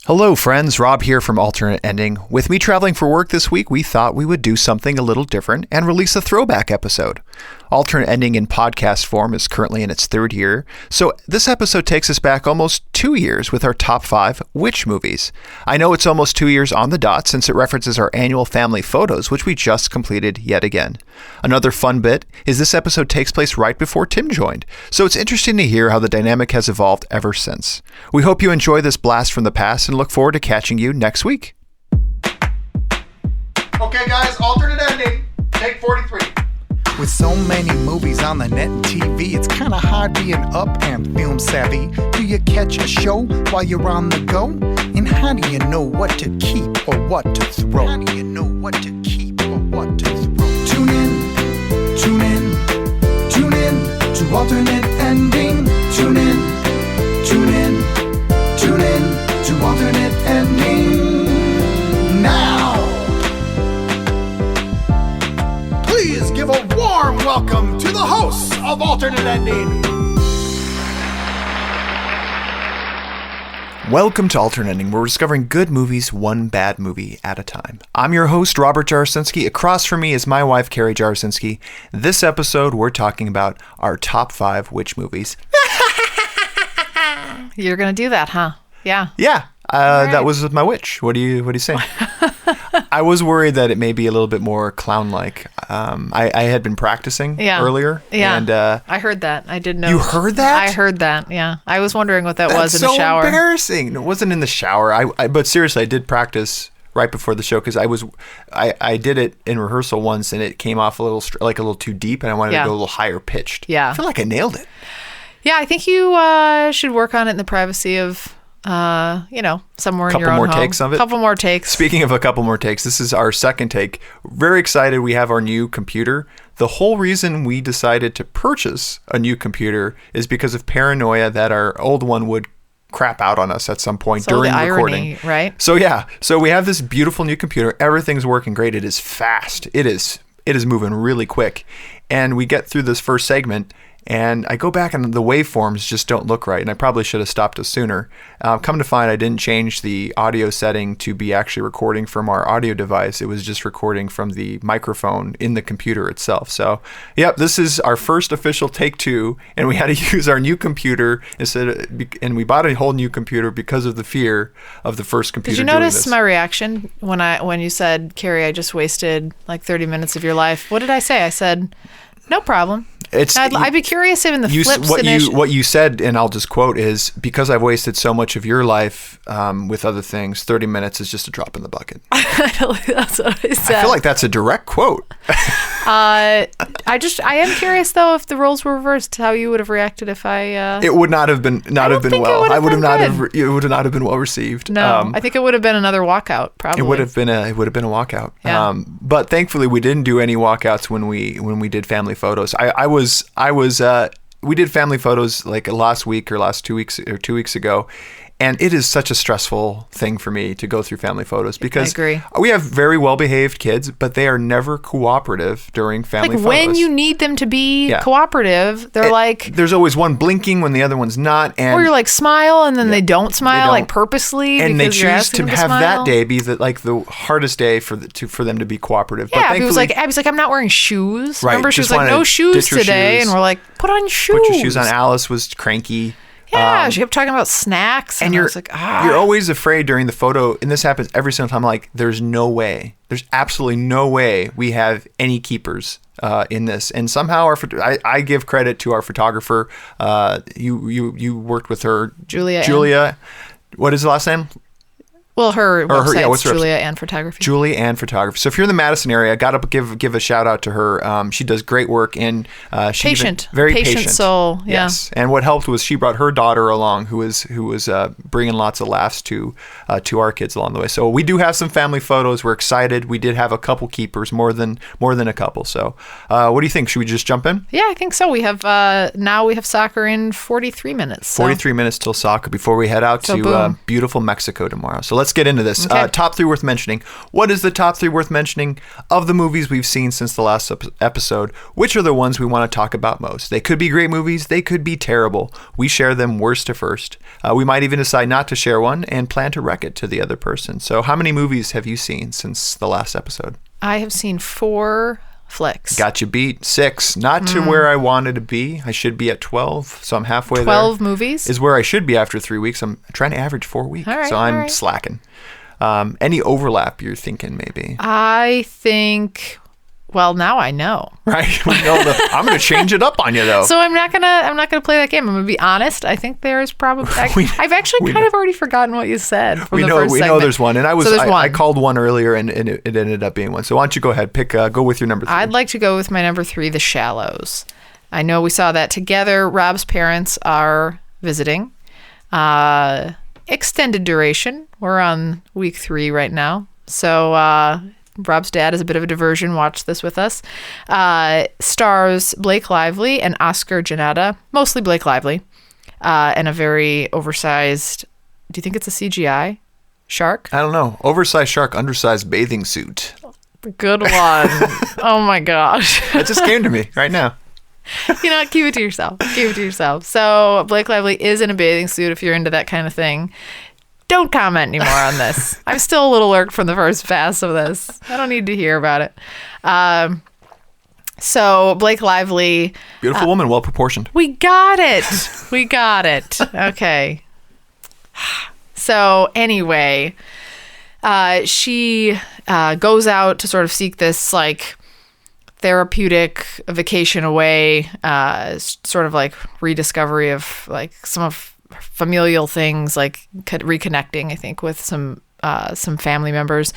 Hello friends, Rob here from Alternate Ending. With me traveling for work this week, we thought we would do something a little different and release a throwback episode. Alternate Ending in podcast form is currently in its third year, so this episode takes us back almost 2 years with our top 5 Which movies. I know it's almost 2 years on the dot since it references our annual family photos, which we just completed yet again. Another fun bit is this episode takes place right before Tim joined, so it's interesting to hear how the dynamic has evolved ever since. We hope you enjoy this blast from the past and look forward to catching you next week. Okay guys, Alternate Ending, take 43. With so many movies on the net and TV, it's kinda hard being up and film savvy. Do you catch a show while you're on the go? And how do you know what to keep or what to throw? How do you know what to keep or what to throw? Tune in to Alternate Ending. Tune in to Alternate Ending. Now, please give a warm welcome to the hosts of Alternate Ending. Welcome to Alternate Ending, where we're discovering good movies one bad movie at a time. I'm your host, Robert Jarasinski. Across from me is my wife, Carrie Jarasinski. This episode, we're talking about our top 5 Which movies. You're going to do that, huh? Yeah. Yeah. Right. That was my witch. What do you say? I was worried that it may be a little bit more clown-like. I had been practicing earlier. Yeah. And, I heard that. I did know. You heard that? I heard that. Yeah. I was wondering what that was in the shower. That's so embarrassing. It wasn't in the shower. But seriously, I did practice right before the show because I did it in rehearsal once and it came off a little too deep and I wanted to go a little higher pitched. Yeah. I feel like I nailed it. Yeah, I think you should work on it in the privacy of somewhere in your own home. Couple more takes of it. Couple more takes. Speaking of a couple more takes, this is our second take. Very excited. We have our new computer. The whole reason we decided to purchase a new computer is because of paranoia that our old one would crap out on us at some point during the recording. irony, right? So we have this beautiful new computer. Everything's working great. It is fast. It is moving really quick. And we get through this first segment and I go back and the waveforms just don't look right. And I probably should have stopped us sooner. Come to find, I didn't change the audio setting to be actually recording from our audio device. It was just recording from the microphone in the computer itself. So, yep, this is our first official take 2. And we had to use our new computer and we bought a whole new computer because of the fear of the first computer. Did you notice my reaction when you said, Carrie, I just wasted like 30 minutes of your life? What did I say? I said, no problem. I'd be curious if in the flip scenario. What you said, and I'll just quote, is because I've wasted so much of your life with other things, 30 minutes is just a drop in the bucket. That's what I said. I feel like that's a direct quote. I am curious though if the roles were reversed, how you would have reacted if I. It would not have been well. It would not have been well received. No, I think it would have been another walkout. Probably it would have been a walkout. Yeah. But thankfully we didn't do any walkouts when we did family photos. We did family photos like last week or 2 weeks ago. And it is such a stressful thing for me to go through family photos because I agree. We have very well-behaved kids, but they are never cooperative during family photos. When you need them to be cooperative, they're there's always one blinking when the other one's not. Or you're like, smile, and then they don't smile, like purposely. And they choose to have smile. that day be the hardest day for them to be cooperative. Yeah, but Abby's like, I'm not wearing shoes. Right, remember, she was like, no shoes today. Shoes. And we're like, put on shoes. Put your shoes on. Alice was cranky. Yeah, she kept talking about snacks. And I was like, you're always afraid during the photo, and this happens every single time, like, there's absolutely no way we have any keepers in this. And somehow I give credit to our photographer. You worked with her. Julia. What is the last name? Well, her website's her Julia Ann Photography. Julia Ann Photography. So if you're in the Madison area, I got to give a shout out to her. She does great work and she's very patient soul. Yeah. Yes. And what helped was she brought her daughter along, who was bringing lots of laughs to our kids along the way. So we do have some family photos. We're excited. We did have a couple keepers, more than a couple. So what do you think? Should we just jump in? Yeah, I think so. We have now we have soccer in 43 minutes. 43 minutes till soccer before we head out to beautiful Mexico tomorrow. So let's let's get into this. Okay. Top 3 worth mentioning. What is the top 3 worth mentioning of the movies we've seen since the last episode? Which are the ones we want to talk about most? They could be great movies. They could be terrible. We share them worst to first. We might even decide not to share one and plan to wreck it to the other person. So how many movies have you seen since the last episode? I have seen 4 flicks. Got you beat. 6. Not to where I wanted to be. I should be at 12, so I'm halfway 12 there. 12 movies? Is where I should be after 3 weeks. I'm trying to average 4 weeks, All right, so I'm all right. slacking. Any overlap you're thinking maybe? I think... Well, now I know. Right? I'm going to change it up on you, though. So I'm not gonna play that game. I'm gonna be honest. I think there is probably. I've actually kind of already forgotten what you said from the first segment. We know there's one, and I one. called one earlier, and it ended up being one. So why don't you go ahead, go with your number 3. I'd like to go with my number 3, The Shallows. I know we saw that together. Rob's parents are visiting. Extended duration. We're on week 3 right now, so. Rob's dad is a bit of a diversion. Watch this with us. Stars Blake Lively and Oscar Janetta, mostly Blake Lively, and a very oversized, do you think it's a CGI shark? I don't know. Oversized shark, undersized bathing suit. Good one. Oh my gosh. That just came to me right now. You know what? Keep it to yourself. Keep it to yourself. So Blake Lively is in a bathing suit if you're into that kind of thing. Don't comment anymore on this. I'm still a little irked from the first pass of this. I don't need to hear about it. So Blake Lively. Beautiful woman, well proportioned. We got it. Okay. So anyway, she goes out to sort of seek this like therapeutic vacation away, sort of like rediscovery of like some of familial things, like reconnecting, I think, with some family members.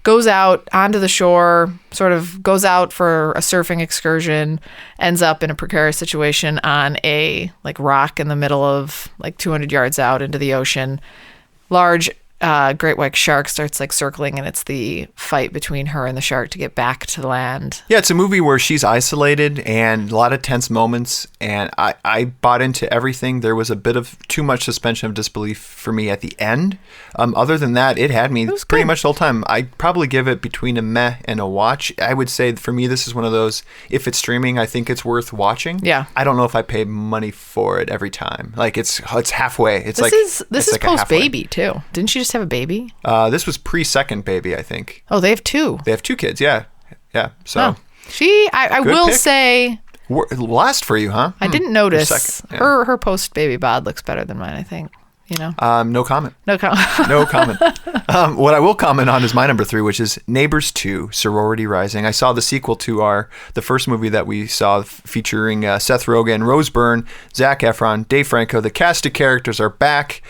Goes out onto the shore, sort of goes out for a surfing excursion, ends up in a precarious situation on a like rock in the middle of like 200 yards out into the ocean. Large great white shark starts like circling, and it's the fight between her and the shark to get back to land. Yeah, it's a movie where she's isolated and a lot of tense moments, and I bought into everything. There was a bit of too much suspension of disbelief for me at the end. Other than that, it had me pretty much the whole time. I'd probably give it between a meh and a watch. I would say for me, this is one of those, if it's streaming, I think it's worth watching. Yeah. I don't know if I pay money for it every time. Like it's halfway. This is post baby too. Didn't she just have a baby? This was pre-second baby, I think. Oh, they have 2. They have 2 kids, yeah. So I will pick. say last for you, huh? I didn't notice second, yeah. her post baby bod looks better than mine, I think. You know? No comment. No comment. No comment. What I will comment on is my number 3, which is Neighbors 2, Sorority Rising. I saw the sequel to the first movie that we saw featuring Seth Rogen, Rose Byrne, Zac Efron, Dave Franco. The cast of characters are back.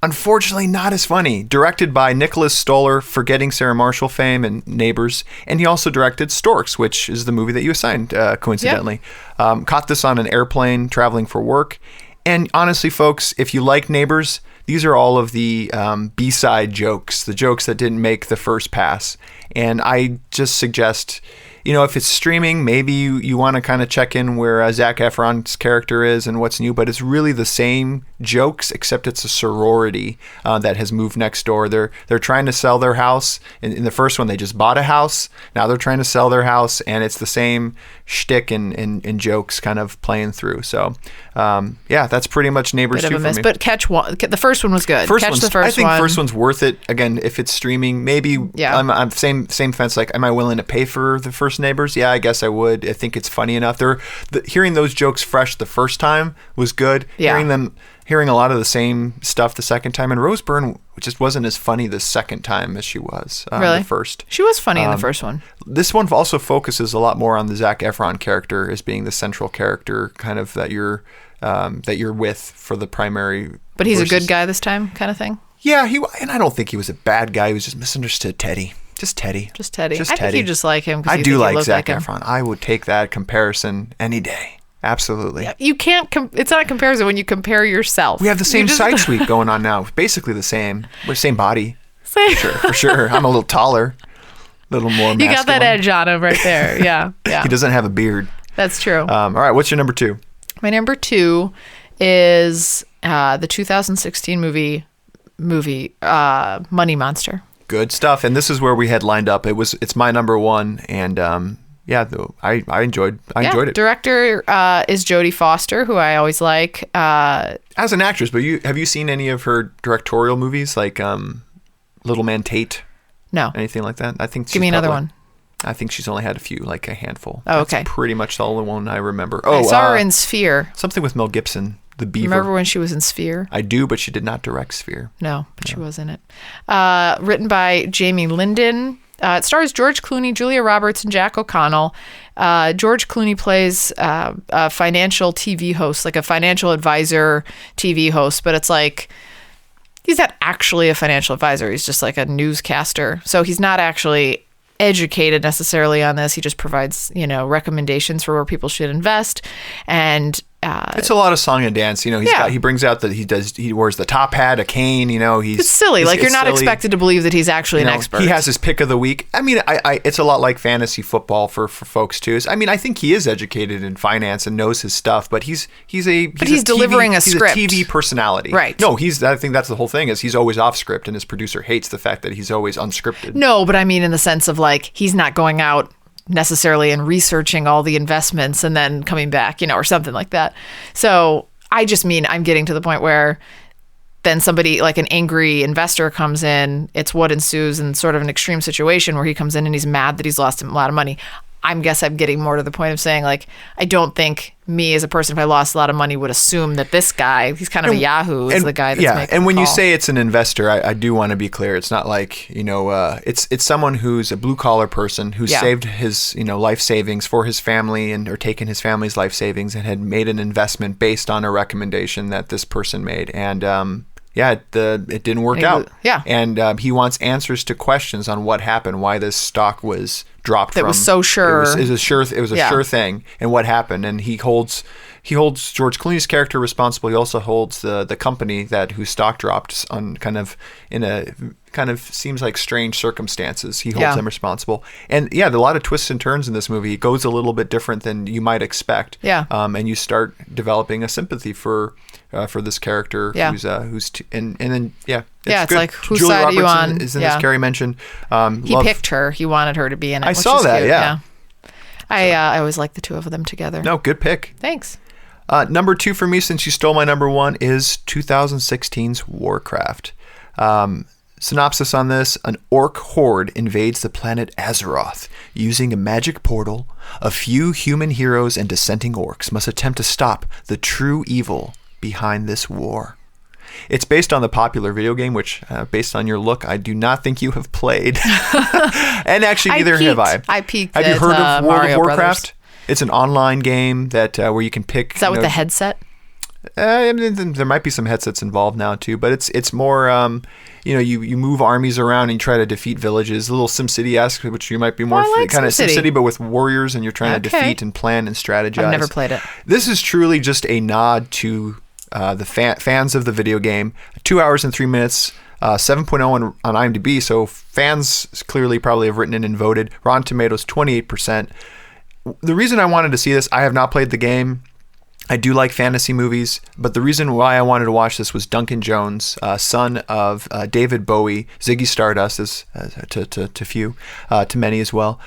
Unfortunately, not as funny. Directed by Nicholas Stoller, Forgetting Sarah Marshall fame and Neighbors. And he also directed Storks, which is the movie that you assigned, coincidentally. Yep. Caught this on an airplane traveling for work. And honestly, folks, if you like Neighbors, these are all of the B-side jokes, the jokes that didn't make the first pass. And I just suggest, if it's streaming, maybe you want to kind of check in where Zac Efron's character is and what's new, but it's really the same jokes, except it's a sorority that has moved next door. They're trying to sell their house. In the first one, they just bought a house. Now they're trying to sell their house, and it's the same shtick and jokes kind of playing through. So, that's pretty much Neighbors 2 for me. But catch one. The first one was good. I think first one's worth it. Again, if it's streaming, maybe I'm same fence. Like, am I willing to pay for the first Neighbors? Yeah, I guess I would. I think it's funny enough. Hearing those jokes fresh the first time was good. Yeah. Hearing a lot of the same stuff the second time, and Rose Byrne just wasn't as funny the second time as she was the first. She was funny in the first one. This one also focuses a lot more on the Zac Efron character as being the central character, kind of that you're with for the primary. But he's a good guy this time, kind of thing. Yeah, and I don't think he was a bad guy. He was just misunderstood Teddy. Just Teddy. I think you just like him. I do like Zac Efron. I would take that comparison any day. Absolutely. Yeah, you can't. It's not a comparison when you compare yourself. We have the same side sweep going on now. Basically the same. We're same body. For sure. I'm a little taller, a little more masculine. You got that edge on him right there. Yeah. He doesn't have a beard. That's true. All right. What's your number 2? My number 2 is the 2016 movie movie, Money Monster. Good stuff. And this is where we had lined up. It's my number one, and I enjoyed it. Director is Jodie Foster, who I always like. As an actress, but have you seen any of her directorial movies, like Little Man Tate? No. Anything like that? Give me another one. I think she's only had a few, like a handful. Oh, okay. That's pretty much the only one I remember. I saw her in Sphere. Something with Mel Gibson, The Beaver. Remember when she was in Sphere? I do, but she did not direct Sphere. No, but she was in it. Written by Jamie Linden. It stars George Clooney, Julia Roberts, and Jack O'Connell. George Clooney plays a financial TV host, like a financial advisor TV host, but it's like he's not actually a financial advisor. He's just like a newscaster. So he's not actually educated necessarily on this. He just provides, recommendations for where people should invest. And it's a lot of song and dance. He brings out that he wears the top hat, a cane. It's silly. You're not expected to believe that he's actually an expert. He has his pick of the week. I mean, it's a lot like fantasy football for folks too. I mean, I think he is educated in finance and knows his stuff, but he's delivering a script. He's a TV personality, right? No, I think that's the whole thing. Is he's always off script, and his producer hates the fact that he's always unscripted. No, but I mean, in the sense of he's not going out necessarily and researching all the investments and then coming back, or something like that. So I just mean I'm getting to the point where then somebody like an angry investor comes in. It's what ensues in sort of an extreme situation where he comes in and he's mad that he's lost a lot of money. I'm getting more to the point of saying I don't think me as a person, if I lost a lot of money, would assume that this guy, he's kind of a Yahoo, is the guy that's making and when the you call. say it's an investor, I do want to be clear. It's not like, it's someone who's a blue collar person who saved his, life savings for his family or taken his family's life savings and had made an investment based on a recommendation that this person made. And, it didn't work out. Yeah. And he wants answers to questions on what happened, why this stock was dropped that was so sure. It was a sure thing, and what happened. And he holds George Clooney's character responsible. He also holds the company whose stock dropped on kind of seems like strange circumstances. He holds them responsible. And there are a lot of twists and turns in this movie. It goes a little bit different than you might expect. Yeah. And you start developing a sympathy for this character who's and then it's good. like whose Julia side Roberts are you on? is in this, Carrie mentioned. He picked her. He wanted her to be in it. I saw that. Cute. Yeah. I always like the two of them together. No, good pick. Thanks. Number 2 for me, since you stole my number 1, is 2016's Warcraft. Synopsis on this: an orc horde invades the planet Azeroth. Using a magic portal, a few human heroes and dissenting orcs must attempt to stop the true evil behind this war. It's based on the popular video game, which, based on your look, I do not think you have played. And actually, neither have I. I peeked. Have you heard of World of Warcraft? Brothers. It's an online game that where you can pick. Is that with the headset? I mean, there might be some headsets involved now too, but it's more. You move armies around and you try to defeat villages. A little SimCity-esque, which you might be more kind of SimCity, but with warriors, and you're trying to defeat and plan and strategize. I've never played it. This is truly just a nod to the fans of the video game. 2 hours and 3 minutes. 7.0 on IMDb, so fans clearly probably have written it and voted. Rotten Tomatoes 28%. The reason I wanted to see this, I have not played the game. I do like fantasy movies, but the reason why I wanted to watch this was Duncan Jones, son of David Bowie, Ziggy Stardust, to many as well,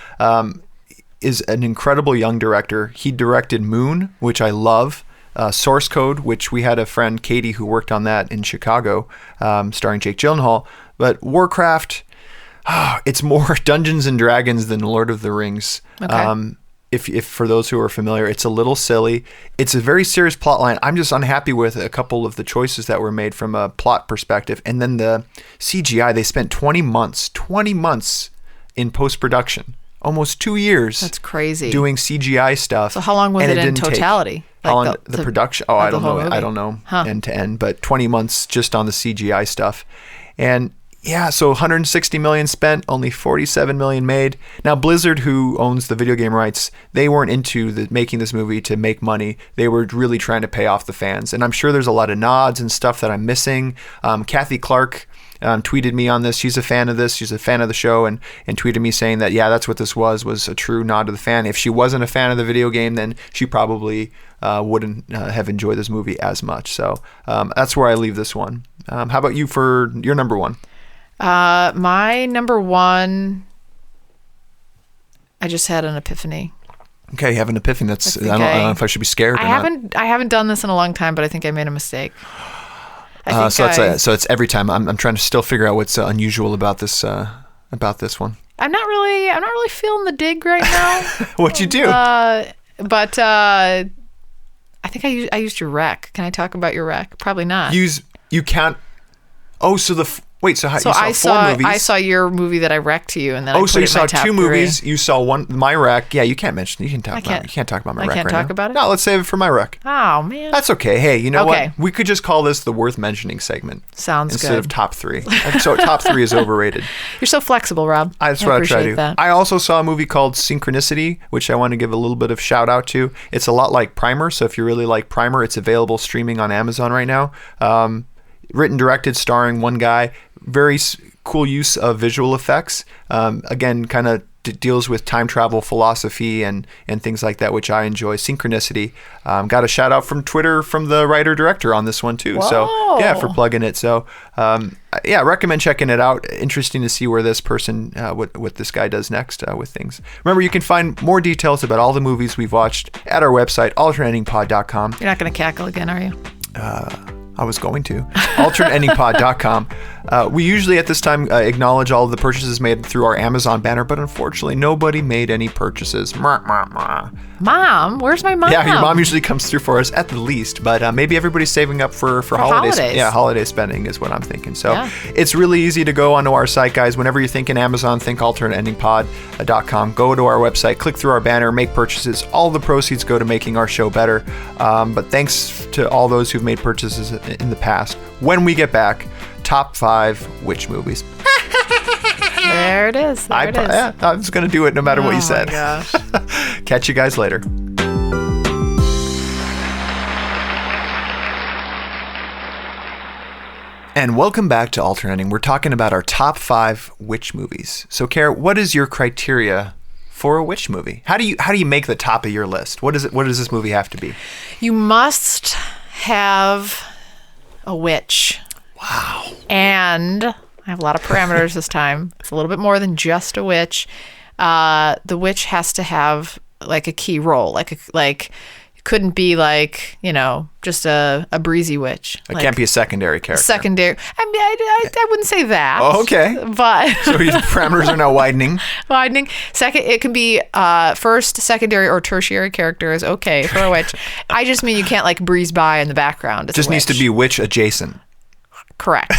is an incredible young director. He directed Moon, which I love. Source Code, which we had a friend, Katie, who worked on that in Chicago, starring Jake Gyllenhaal. But Warcraft, it's more Dungeons and Dragons than Lord of the Rings. Okay. If for those who are familiar, it's a little silly. It's a very serious plot line. I'm just unhappy with a couple of the choices that were made from a plot perspective. And then the CGI, they spent 20 months in post-production. Almost 2 years. That's crazy. Doing CGI stuff. So how long was it in totality? How long the production? Oh, I don't know. Movie? I don't know end to end, but 20 months just on the CGI stuff. And so 160 million spent, only 47 million made. Now Blizzard, who owns the video game rights, they weren't into making this movie to make money. They were really trying to pay off the fans. And I'm sure there's a lot of nods and stuff that I'm missing. Kathy Clark tweeted me on this. She's a fan of this. She's a fan of the show, and tweeted me saying that, yeah, that's what this was a true nod to the fan. If she wasn't a fan of the video game, then she probably wouldn't have enjoyed this movie as much. So that's where I leave this one. How about you for your number one? My number one, I just had an epiphany. Okay, you have an epiphany. That's I don't know if I should be scared. I haven't done this in a long time, but I think I made a mistake. So it's every time. I'm trying to still figure out what's unusual about this one. I'm not really feeling the dig right now. What'd you do? But I think I used your rec. Can I talk about your rec? Probably not. You can't. Oh, so wait. So you saw four movies? I saw your movie that I wrecked to you, and then I put so you it in my saw top two three. movies. You saw one. My rec. Yeah, you can't mention. You can't talk about my rec. I can't right talk now. about it. No, let's save it for my rec. Oh man, that's okay. Hey, you know Okay. what? We could just call this the worth mentioning segment. Sounds instead good. of top three. So top three is overrated. You're so flexible, Rob. That's what I try to do. That. I also saw a movie called Synchronicity, which I want to give a little bit of shout out to. It's a lot like Primer, so if you really like Primer, it's available streaming on Amazon right now. Written, directed, starring one guy. Very cool use of visual effects. Again, kind of deals with time travel philosophy and things like that, which I enjoy. Synchronicity. Got a shout out from Twitter from the writer-director on this one too. Whoa. So yeah, for plugging it. So yeah, recommend checking it out. Interesting to see where this person, what this guy does next with things. Remember, you can find more details about all the movies we've watched at our website, alternatingpod.com. You're not going to cackle again, are you? I was going to. alternatingpod.com. We usually at this time acknowledge all of the purchases made through our Amazon banner, but unfortunately nobody made any purchases. Mom? Where's my mom? Yeah, your mom usually comes through for us at the least, but maybe everybody's saving up for holidays. Yeah, holiday spending is what I'm thinking. So It's really easy to go onto our site, guys. Whenever you're thinking Amazon, think alternatingpod.com. Go to our website, click through our banner, make purchases. All the proceeds go to making our show better. But thanks to all those who've made purchases in the past. When we get back, top 5 witch movies. There it is. Yeah, I was going to do it no matter what you said. Oh my gosh. Catch you guys later. And welcome back to Alternating. We're talking about our top 5 witch movies. So, Kara, what is your criteria for a witch movie? How do you make the top of your list? What does this movie have to be? You must have a witch. Wow. And I have a lot of parameters this time. It's a little bit more than just a witch. The witch has to have like a key role, like it couldn't be like, just a breezy witch. It can't be a secondary character. Secondary. I mean, I wouldn't say that. Oh, okay. But so your parameters are now widening. Second, it can be first, secondary, or tertiary character is okay for a witch. I just mean you can't like breeze by in the background. It's just needs to be witch adjacent. Correct.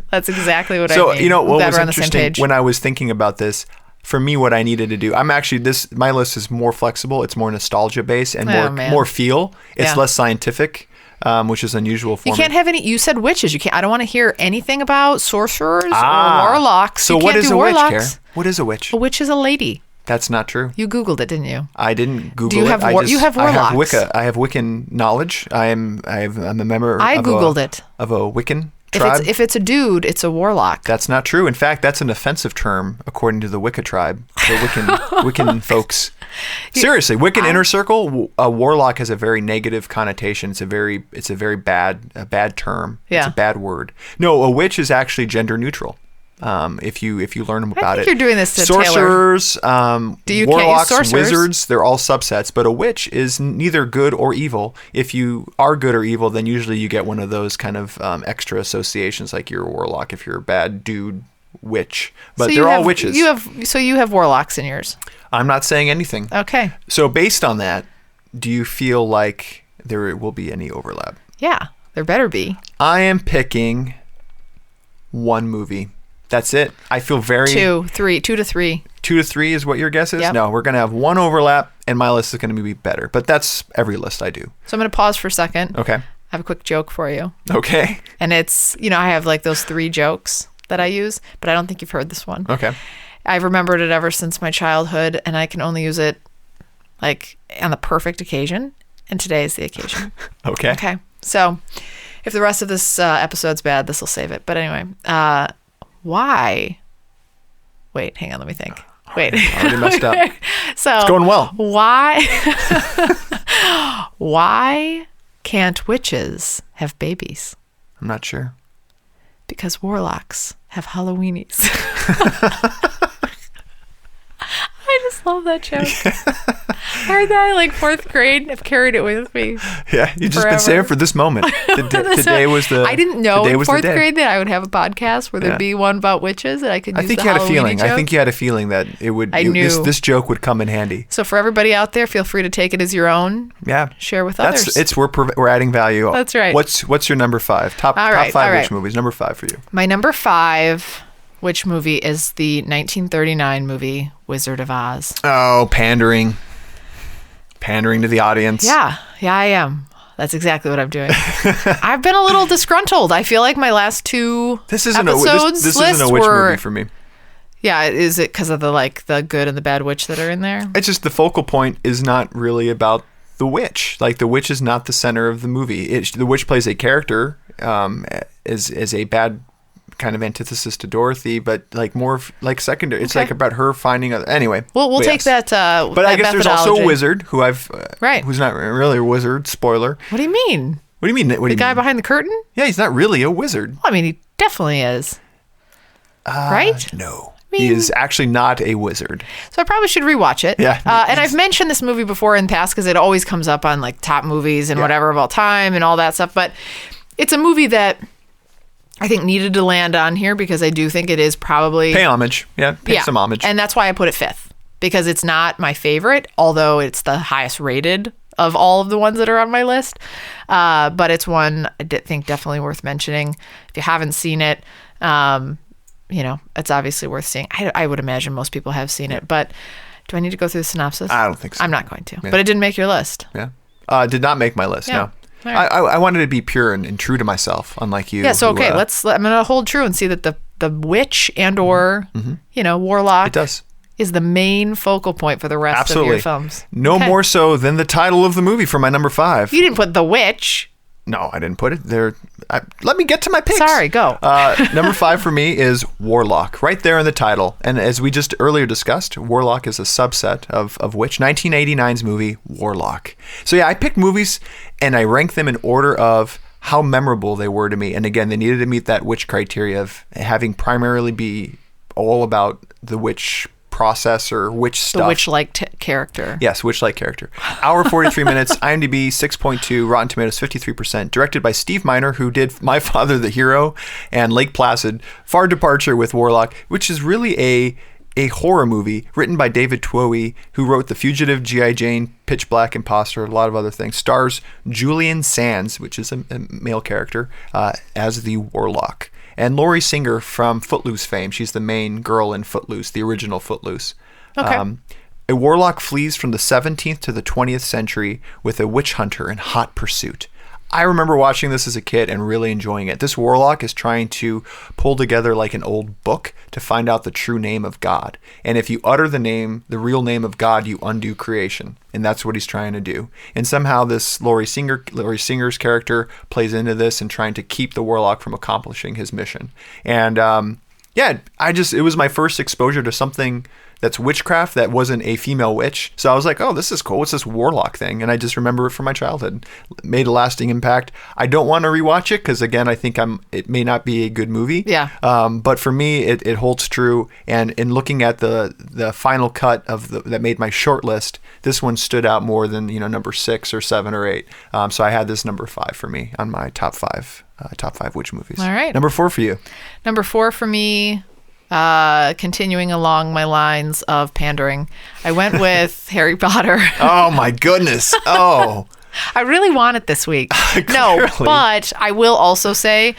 That's exactly what I mean. So, what Glad was we're on the same interesting page. when I was thinking about this, for me, what I needed to do, my list is more flexible. It's more nostalgia based and more feel. It's less scientific, which is unusual for me. You can't have any, you said witches. You can't, I don't want to hear anything about sorcerers or warlocks. So what is a witch, Kara? What is a witch? A witch is a lady. That's not true. You Googled it, didn't you? I didn't Google Do you have it. you have warlocks? I have Wiccan knowledge. I'm a member I Googled it. Of a Wiccan tribe. If it's a dude, it's a warlock. That's not true. In fact, that's an offensive term according to the Wicca tribe, the Wiccan folks. Seriously, Wiccan inner circle, a warlock has a very negative connotation. It's a very bad term. Yeah. It's a bad word. No, a witch is actually gender neutral. If you learn about I think it, you're doing this to sorcerers, warlocks, sorcerers? wizards, they're all subsets. But a witch is neither good or evil. If you are good or evil, then usually you get one of those kind of extra associations, like you're a warlock if you're a bad dude witch. But they're all witches. You have warlocks in yours. I'm not saying anything. Okay. So based on that, do you feel like there will be any overlap? Yeah, there better be. I am picking one movie. That's it. I feel very... 2 to 3. 2 to 3 is what your guess is? Yep. No, we're going to have one overlap, and my list is going to be better. But that's every list I do. So I'm going to pause for a second. Okay. I have a quick joke for you. Okay. And it's, I have like those 3 jokes that I use, but I don't think you've heard this one. Okay. I've remembered it ever since my childhood, and I can only use it like on the perfect occasion. And today is the occasion. Okay. Okay. So If the rest of this episode's bad, this will save it. But anyway, why? Wait, hang on. Let me think. Wait. Already messed up. So it's going well. Why can't witches have babies? I'm not sure. Because warlocks have Halloweenies. I just love that joke. I heard that in like 4th grade. I've carried it with me. Yeah, you've just been saving for this moment. Today was the. I didn't know in 4th day. grade that I would have a podcast where there'd be one about witches and I could use I think the you had a Halloweeny feeling. joke. I think you had a feeling that it would. I knew. This joke would come in handy. So for everybody out there, feel free to take it as your own. Yeah. Share with others. We're adding value. That's right. What's your number 5? Top 5 witch movies. Number 5 for you. My number 5 witch movie is the 1939 movie Wizard of Oz. Oh, pandering to the audience. Yeah, I am. That's exactly what I'm doing. I've been a little disgruntled. I feel like my last 2 this isn't a witch movie for me. Yeah, is it because of the good and the bad witch that are in there? It's just the focal point is not really about the witch. Like, the witch is not the center of the movie. The witch plays a character, is a bad kind of antithesis to Dorothy, but like more of like secondary. It's like about her finding other. Anyway, we'll take that. But I guess there's also a wizard who right, who's not really a wizard. Spoiler. What do you mean? What do you mean? The guy behind the curtain? Yeah, he's not really a wizard. Well, I mean, he definitely is. Right? No. He is actually not a wizard. So I probably should rewatch it. Yeah. And I've mentioned this movie before in the past because it always comes up on like top movies and whatever of all time and all that stuff. But it's a movie that I think needed to land on here because I do think it is probably... Pay homage. Yeah, pay some homage. And that's why I put it 5th. Because it's not my favorite, although it's the highest rated of all of the ones that are on my list. But it's one I think definitely worth mentioning. If you haven't seen it, it's obviously worth seeing. I would imagine most people have seen it. But do I need to go through the synopsis? I don't think so. I'm not going to. Yeah. But it didn't make your list. Yeah. Did not make my list, no. Right. I wanted to be pure and true to myself, unlike you. Yeah, so okay, I'm going to hold true and see that the witch and or, warlock is the main focal point for the rest of your films. No more so than the title of the movie for my number 5. You didn't put the witch. No, I didn't put it there. Let me get to my picks. Sorry, go. Number 5 for me is Warlock, right there in the title. And as we just earlier discussed, Warlock is a subset of Witch. 1989's movie, Warlock. So yeah, I picked movies and I ranked them in order of how memorable they were to me. And again, they needed to meet that witch criteria of having primarily be all about the witch process or witch stuff. The witch-like character. Yes, witch-like character. Hour 43 minutes, IMDb 6.2, Rotten Tomatoes 53%, directed by Steve Miner, who did My Father the Hero and Lake Placid. Far departure with Warlock, which is really a horror movie written by David Twohy, who wrote The Fugitive, G.I. Jane, Pitch Black, Imposter, a lot of other things. Stars Julian Sands, which is a male character, as the Warlock. And Laurie Singer from Footloose fame. She's the main girl in Footloose, the original Footloose. Okay. A warlock flees from the 17th to the 20th century with a witch hunter in hot pursuit. I remember watching this as a kid and really enjoying it. This warlock is trying to pull together like an old book to find out the true name of God. And if you utter the real name of God, you undo creation. And that's what he's trying to do. And somehow this Laurie Singer's character plays into this and trying to keep the warlock from accomplishing his mission. And it was my first exposure to something that's witchcraft that wasn't a female witch. So I was like, oh, this is cool. What's this warlock thing? And I just remember it from my childhood. It made a lasting impact. I don't want to rewatch it because, again, I think it may not be a good movie. Yeah. But for me, it holds true. And in looking at the final cut that made my short list, this one stood out more than number 6 or 7 or 8. So I had this number 5 for me on my top 5 witch movies. All right. Number 4 for you. Number 4 for me. Continuing along my lines of pandering, I went with Harry Potter. Oh my goodness. Oh. I really want it this week. No, but I will also say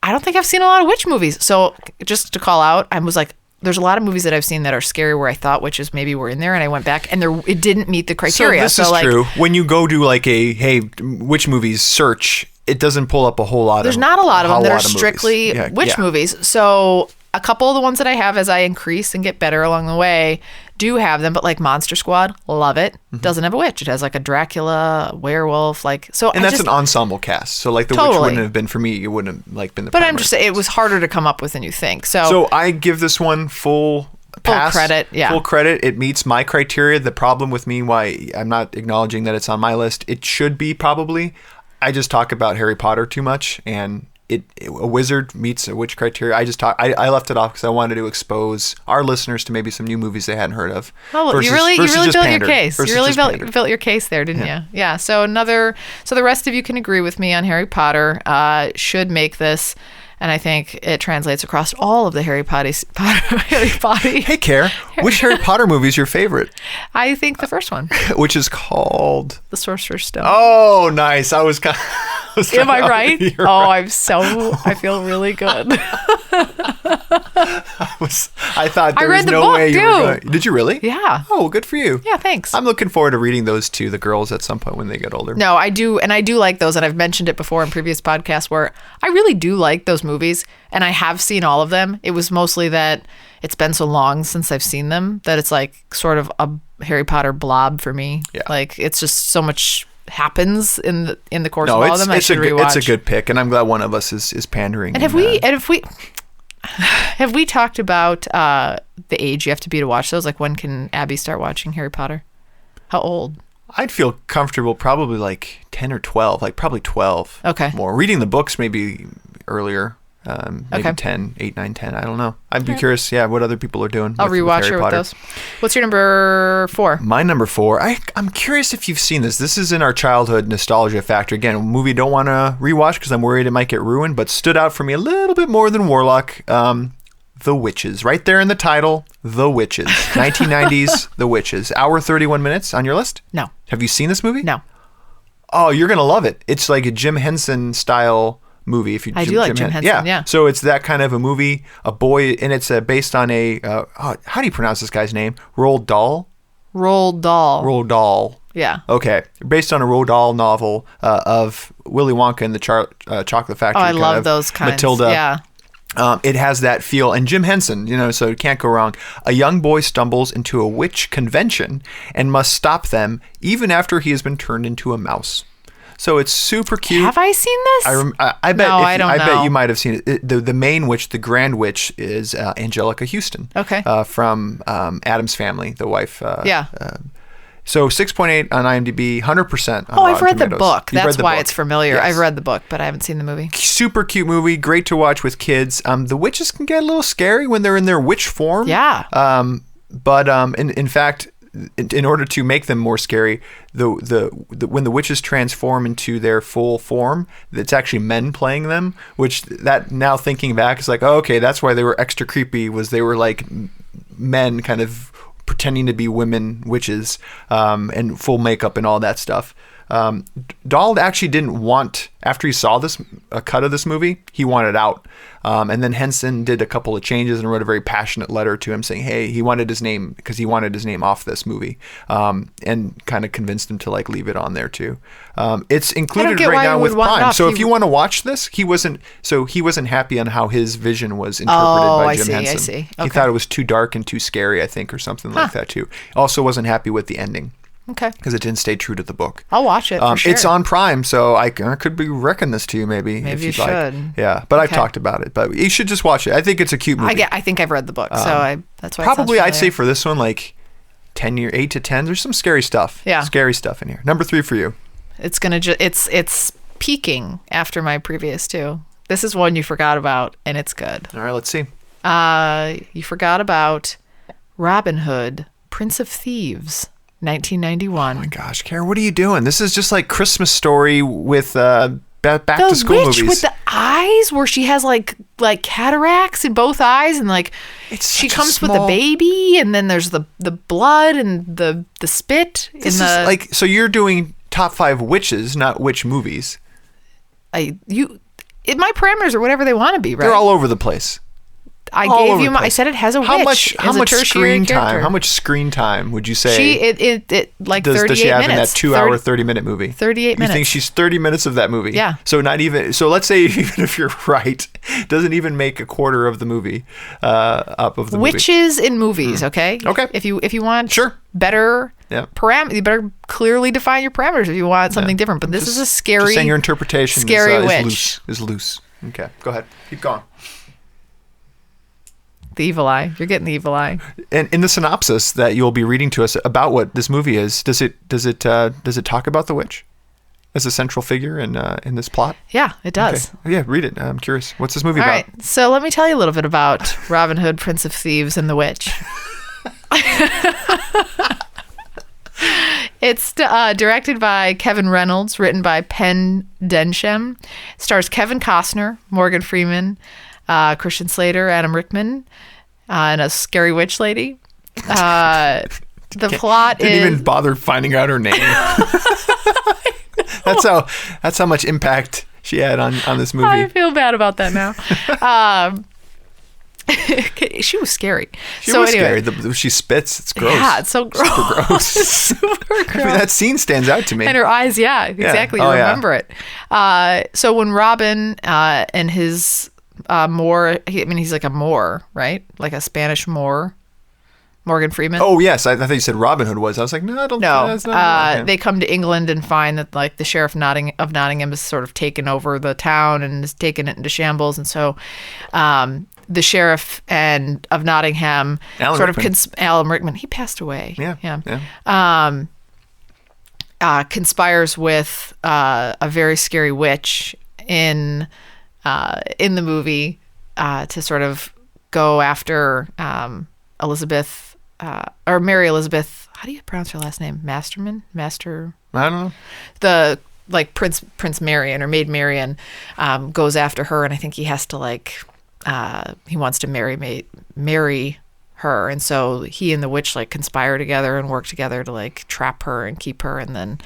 I don't think I've seen a lot of witch movies. So just to call out, I was like, there's a lot of movies that I've seen that are scary where I thought witches maybe were in there, and I went back and it didn't meet the criteria. So this is true. When you go do like a witch movies search, it doesn't pull up a whole lot. There's not a lot of them that are strictly witch movies. So a couple of the ones that I have as I increase and get better along the way do have them, but like Monster Squad, love it. Doesn't have a witch. It has like a Dracula, a werewolf, like so. And that's an ensemble cast. So like the witch wouldn't have been for me. It wouldn't have like been the. But primary. I'm just saying it was harder to come up with than you think. So I give this one full pass, credit. Yeah, full credit. It meets my criteria. The problem with me, why I'm not acknowledging that it's on my list, it should be probably. I just talk about Harry Potter too much, and a wizard meets a witch criteria. I left it off because I wanted to expose our listeners to maybe some new movies they hadn't heard of. Oh, you really built your case. You really built your case there, didn't you? Yeah. So the rest of you can agree with me on Harry Potter. Should make this. And I think it translates across all of the Harry Potter. Hey, Care, which Harry Potter movie is your favorite? I think the first one. Which is called? The Sorcerer's Stone. Oh, nice. Am I right? Right. I feel really good. I thought there was no way you were going. Did you really? Yeah. Oh, well, good for you. Yeah, thanks. I'm looking forward to reading those to the girls at some point when they get older. No, I do. And I do like those. And I've mentioned it before in previous podcasts where I really do like those movies. And I have seen all of them. It was mostly that it's been so long since I've seen them that it's like sort of a Harry Potter blob for me. Yeah. Like it's just so much happens in the course of all of them. It's a good pick. And I'm glad one of us is pandering. And have we talked about the age you have to be to watch those? Like when can Abby start watching Harry Potter? How old? I'd feel comfortable probably like 10 or 12, like probably 12. Okay. More. Reading the books maybe earlier, maybe 10, 8, 9, 10. I don't know. I'd be curious, what other people are doing. I'll rewatch her with those. What's your number 4? My number 4, I'm curious if you've seen this. This is in our childhood nostalgia factor. Again, a movie I don't want to rewatch because I'm worried it might get ruined, but stood out for me a little bit more than Warlock. The Witches. Right there in the title, The Witches. 1990s, The Witches. Hour 31 minutes on your list? No. Have you seen this movie? No. Oh, you're going to love it. It's like a Jim Henson style movie. I do like Jim Henson, yeah. So it's that kind of a movie, a boy, and it's based on how do you pronounce this guy's name? Roald Dahl? Roald Dahl. Yeah. Okay. Based on a Roald Dahl novel of Willy Wonka and the Chocolate Factory. Oh, I love those kinds. Matilda. Yeah. It has that feel. And Jim Henson, so it can't go wrong. A young boy stumbles into a witch convention and must stop them even after he has been turned into a mouse. So it's super cute. Have I seen this? I bet. No, I don't know. I bet you might have seen it. The main witch, the Grand Witch, is Angelica Houston. Okay. From Addams Family, the wife. Yeah. So 6.8 on IMDb, 100% on I've read Tomatoes. the book. That's why book. It's familiar. Yes. I've read the book, but I haven't seen the movie. Super cute movie. Great to watch with kids. The witches can get a little scary when they're in their witch form. Yeah. But in fact, in order to make them more scary, the when the witches transform into their full form, it's actually men playing them. Which that now thinking back is like, oh, okay, that's why they were extra creepy. Was they were like men kind of pretending to be women witches and full makeup and all that stuff. Dahl actually didn't want, after he saw a cut of this movie, he wanted out. And then Henson did a couple of changes and wrote a very passionate letter to him saying, hey, he wanted his name because he wanted his name off this movie, and kind of convinced him to like leave it on there too. It's included right now with Prime. So if you want to watch this, he wasn't happy on how his vision was interpreted by Jim Henson. I see. Okay. He thought it was too dark and too scary, I think, or something like that too. Also wasn't happy with the ending. Okay. Because it didn't stay true to the book. I'll watch it for sure. It's on Prime, so I could be wrecking this to you maybe. Maybe if you you'd should. Like. Yeah, but I've talked about it. But you should just watch it. I think it's a cute movie. I think I've read the book, so that's why. Probably I'd say for this one, like 8 to 10. There's some scary stuff. Yeah. Scary stuff in here. Number 3 for you. It's gonna it's peaking after my previous 2. This is one you forgot about, and it's good. All right, let's see. You forgot about Robin Hood, Prince of Thieves. 1991. Oh my gosh, Karen, what are you doing? This is just like Christmas Story with back to school movies. The witch with the eyes, where she has like cataracts in both eyes, and like she comes with a baby, and then there's the blood and the spit. This is like, so you're doing top 5 witches, not witch movies. My parameters are whatever they want to be, right? They're all over the place. I All gave over you the my. I place. said it has a How witch. much? How as a much tertiary screen character. time? How much screen time would you say? It like 38 does she have minutes. in that 2-hour, 30-minute movie? 38 You minutes. think she's 30 minutes of that movie? Yeah. So not even. So let's say even if you're right, doesn't even make a quarter of the movie up of the movie. Witches in movies, okay? Okay. If you want Sure. better Yeah. you better clearly define your parameters if you want something different. But this is a scary. Just saying your interpretation scary is witch. loose. Okay, go ahead. Keep going. The evil eye. You're getting the evil eye. And in the synopsis that you'll be reading to us about what this movie is, does it talk about the witch as a central figure in this plot? Yeah, it does. Okay. Yeah, read it. I'm curious. What's this movie All about? right. So let me tell you a little bit about Robin Hood, Prince of Thieves, and the Witch. It's directed by Kevin Reynolds, written by Penn Densham. Stars Kevin Costner, Morgan Freeman, Christian Slater, Adam Rickman, and a scary witch lady. The plot Didn't is even bother finding out her name. That's how much impact she had on this movie. I feel bad about that now. She was scary. She was scary. She spits. It's gross. Yeah, it's so gross. Super gross. Super gross. I mean, that scene stands out to me. And her eyes, yeah, exactly. Oh, You yeah. remember it. So when Robin and his Moor, he's like a Moor, right? Like a Spanish Moor. Morgan Freeman. Oh yes, I thought you said Robin Hood was. I was like, no, I don't. No, That's not okay. they come to England and find that like the sheriff of Nottingham has sort of taken over the town and has taken it into shambles, and so the sheriff of Nottingham Alan Rickman. Alan Rickman, he passed away. Yeah. Conspires with a very scary witch in the movie to sort of go after Elizabeth. Or Mary Elizabeth, how do you pronounce her last name? Master? I don't know. The like Prince Marion or Maid Marian goes after her, and I think he has to he wants to marry her, and so he and the witch conspire together and work together to trap her and keep her, and then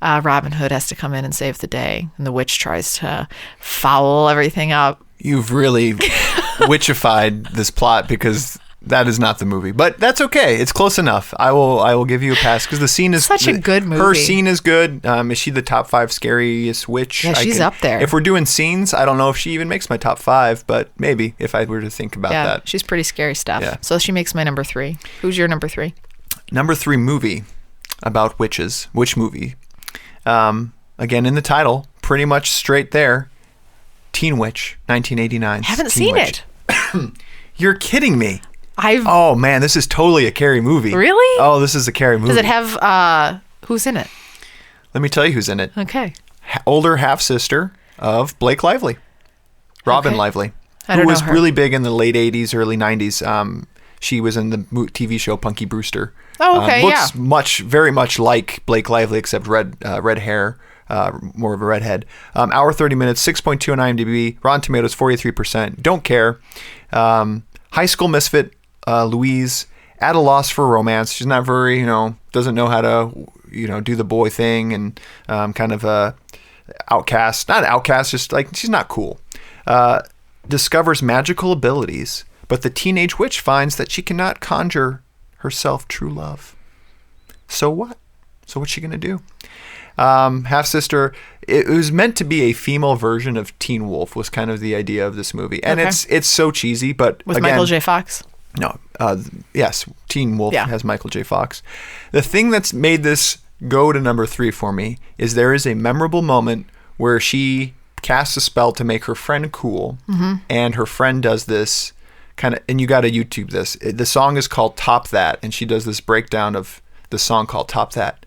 Robin Hood has to come in and save the day, and the witch tries to foul everything up. You've really witchified this plot because that is not the movie, but that's okay. It's close enough. I will give you a pass because the scene is such a good movie. Her scene is good. Is she the top 5 scariest witch? Yeah, she's up there. If we're doing scenes, I don't know if she even makes my top 5, but maybe if I were to think about that. She's pretty scary stuff. Yeah. So she makes my number 3. Who's your number 3? Number 3 movie about witches. Which movie? Again, in the title, pretty much straight there. Teen Witch, 1989. Haven't seen it. You're kidding me. Oh man, this is totally a Carrie movie. Really? Oh, this is a Carrie movie. Does it have who's in it? Let me tell you who's in it. Okay. Older half sister of Blake Lively, Robin Okay. Lively, I don't who was know her. really big in the late '80s, early '90s. She was in the TV show Punky Brewster. Oh, okay, looks yeah. very much like Blake Lively, except red hair. More of a redhead. Hour 30 minutes, 6.2 on IMDb. Rotten Tomatoes, 43%. Don't care. High school misfit Louise at a loss for romance. She's not very, doesn't know how to, do the boy thing, and kind of a outcast. Not outcast, just she's not cool. Discovers magical abilities, but the teenage witch finds that she cannot conjure herself true love. So what? So what's she gonna do? Half sister. It was meant to be a female version of Teen Wolf. Was kind of the idea of this movie, and Okay. it's so cheesy. But With again, Michael J. Fox. No, yes, Teen Wolf Yeah. has Michael J. Fox. The thing that's made this go to number 3 for me is there is a memorable moment where she casts a spell to make her friend cool, and her friend does this kind of, and you got to YouTube this. The song is called Top That, and she does this breakdown of the song called Top That.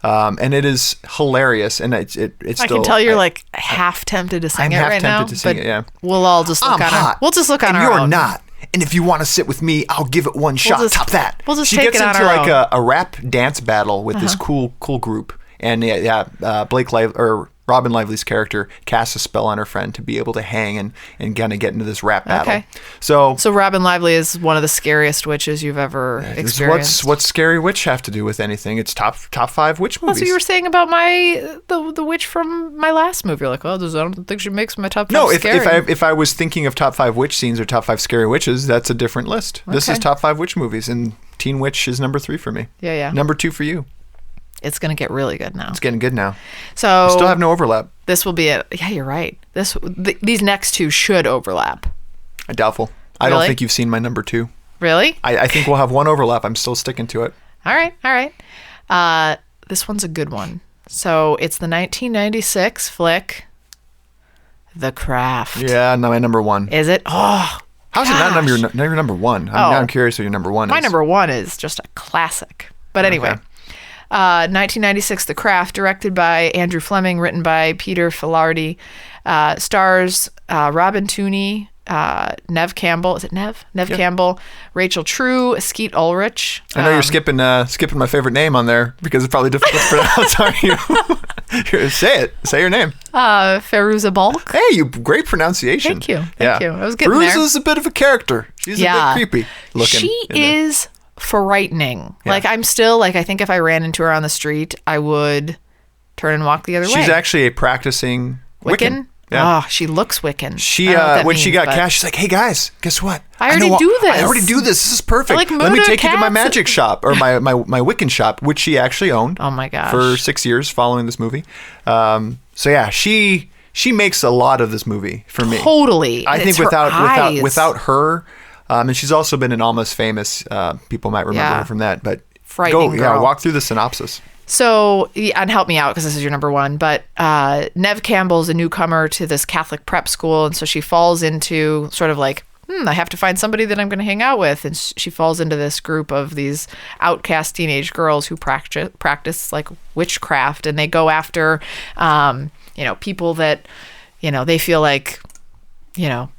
And it is hilarious, and it's still. I can tell you're half tempted to sing I'm it half right now, tempted to sing but it, yeah. we'll all just look I'm on hot. our. We'll just look on and our you're own. not. And if you want to sit with me, I'll give it one shot. just- Top that. we'll just she take gets it on into our own. a rap dance battle with this cool group, and Blake Lively or Robin Lively's character casts a spell on her friend to be able to hang and kind of get into this rap battle. Okay. So Robin Lively is one of the scariest witches you've ever experienced. What's Scary Witch have to do with anything? It's top 5 witch movies. That's what you were saying about the witch from my last movie. You're like, I don't think she makes my top 5 No, scary. if I was thinking of top 5 witch scenes or top 5 scary witches, that's a different list. This is Okay. top 5 witch movies, and Teen Witch is number 3 for me. Yeah. Number 2 for you. It's going to get really good now. It's getting good now. So Still have no overlap. this will be it. Yeah, you're right. These next two should overlap. Doubtful. I don't Really? think you've seen my number 2. Really? I think we'll have one overlap. I'm still sticking to it. All right. This one's a good one. So it's the 1996 flick, The Craft. Yeah, no, my number 1. Is it? Oh, How's it not your number 1? Now I'm curious what your number 1 is. my number 1 is just a classic. But anyway, Okay. 1996, The Craft, directed by Andrew Fleming, written by Peter Filardi, stars Robin Tooney, Nev Campbell. Is it Nev? Nev Campbell, Rachel True, Skeet Ulrich. I know you're skipping my favorite name on there because it's probably difficult to pronounce, aren't you? Here, say it. Say your name. Feruza Balk. Hey, you great pronunciation. Thank you. Thank you. I was getting there. Feruza's a bit of a character. She's a bit creepy looking. She in there. is frightening. Yeah. Like, I'm still, like, I think if I ran into her on the street, I would turn and walk the other way. She's actually a practicing Wiccan. Yeah. Oh, she looks Wiccan. She I don't know what that when she means, got but- cash, she's like, "Hey guys, guess what? I already do this. I already do this. This is perfect. I like Let me murder take you to my cats magic shop or my Wiccan shop, which she actually owned. Oh my gosh. For 6 years following this movie. So yeah, she makes a lot of this movie for me. Totally. I And think it's her eyes. without her, and she's also been in Almost Famous. People might remember Yeah. her from that. But Frightening girl. walk through the synopsis. So, and help me out because this is your number 1. But Nev Campbell's a newcomer to this Catholic prep school. And so she falls into sort of like, I have to find somebody that I'm going to hang out with. And she falls into this group of these outcast teenage girls who practice like witchcraft. And they go after, people that, they feel like,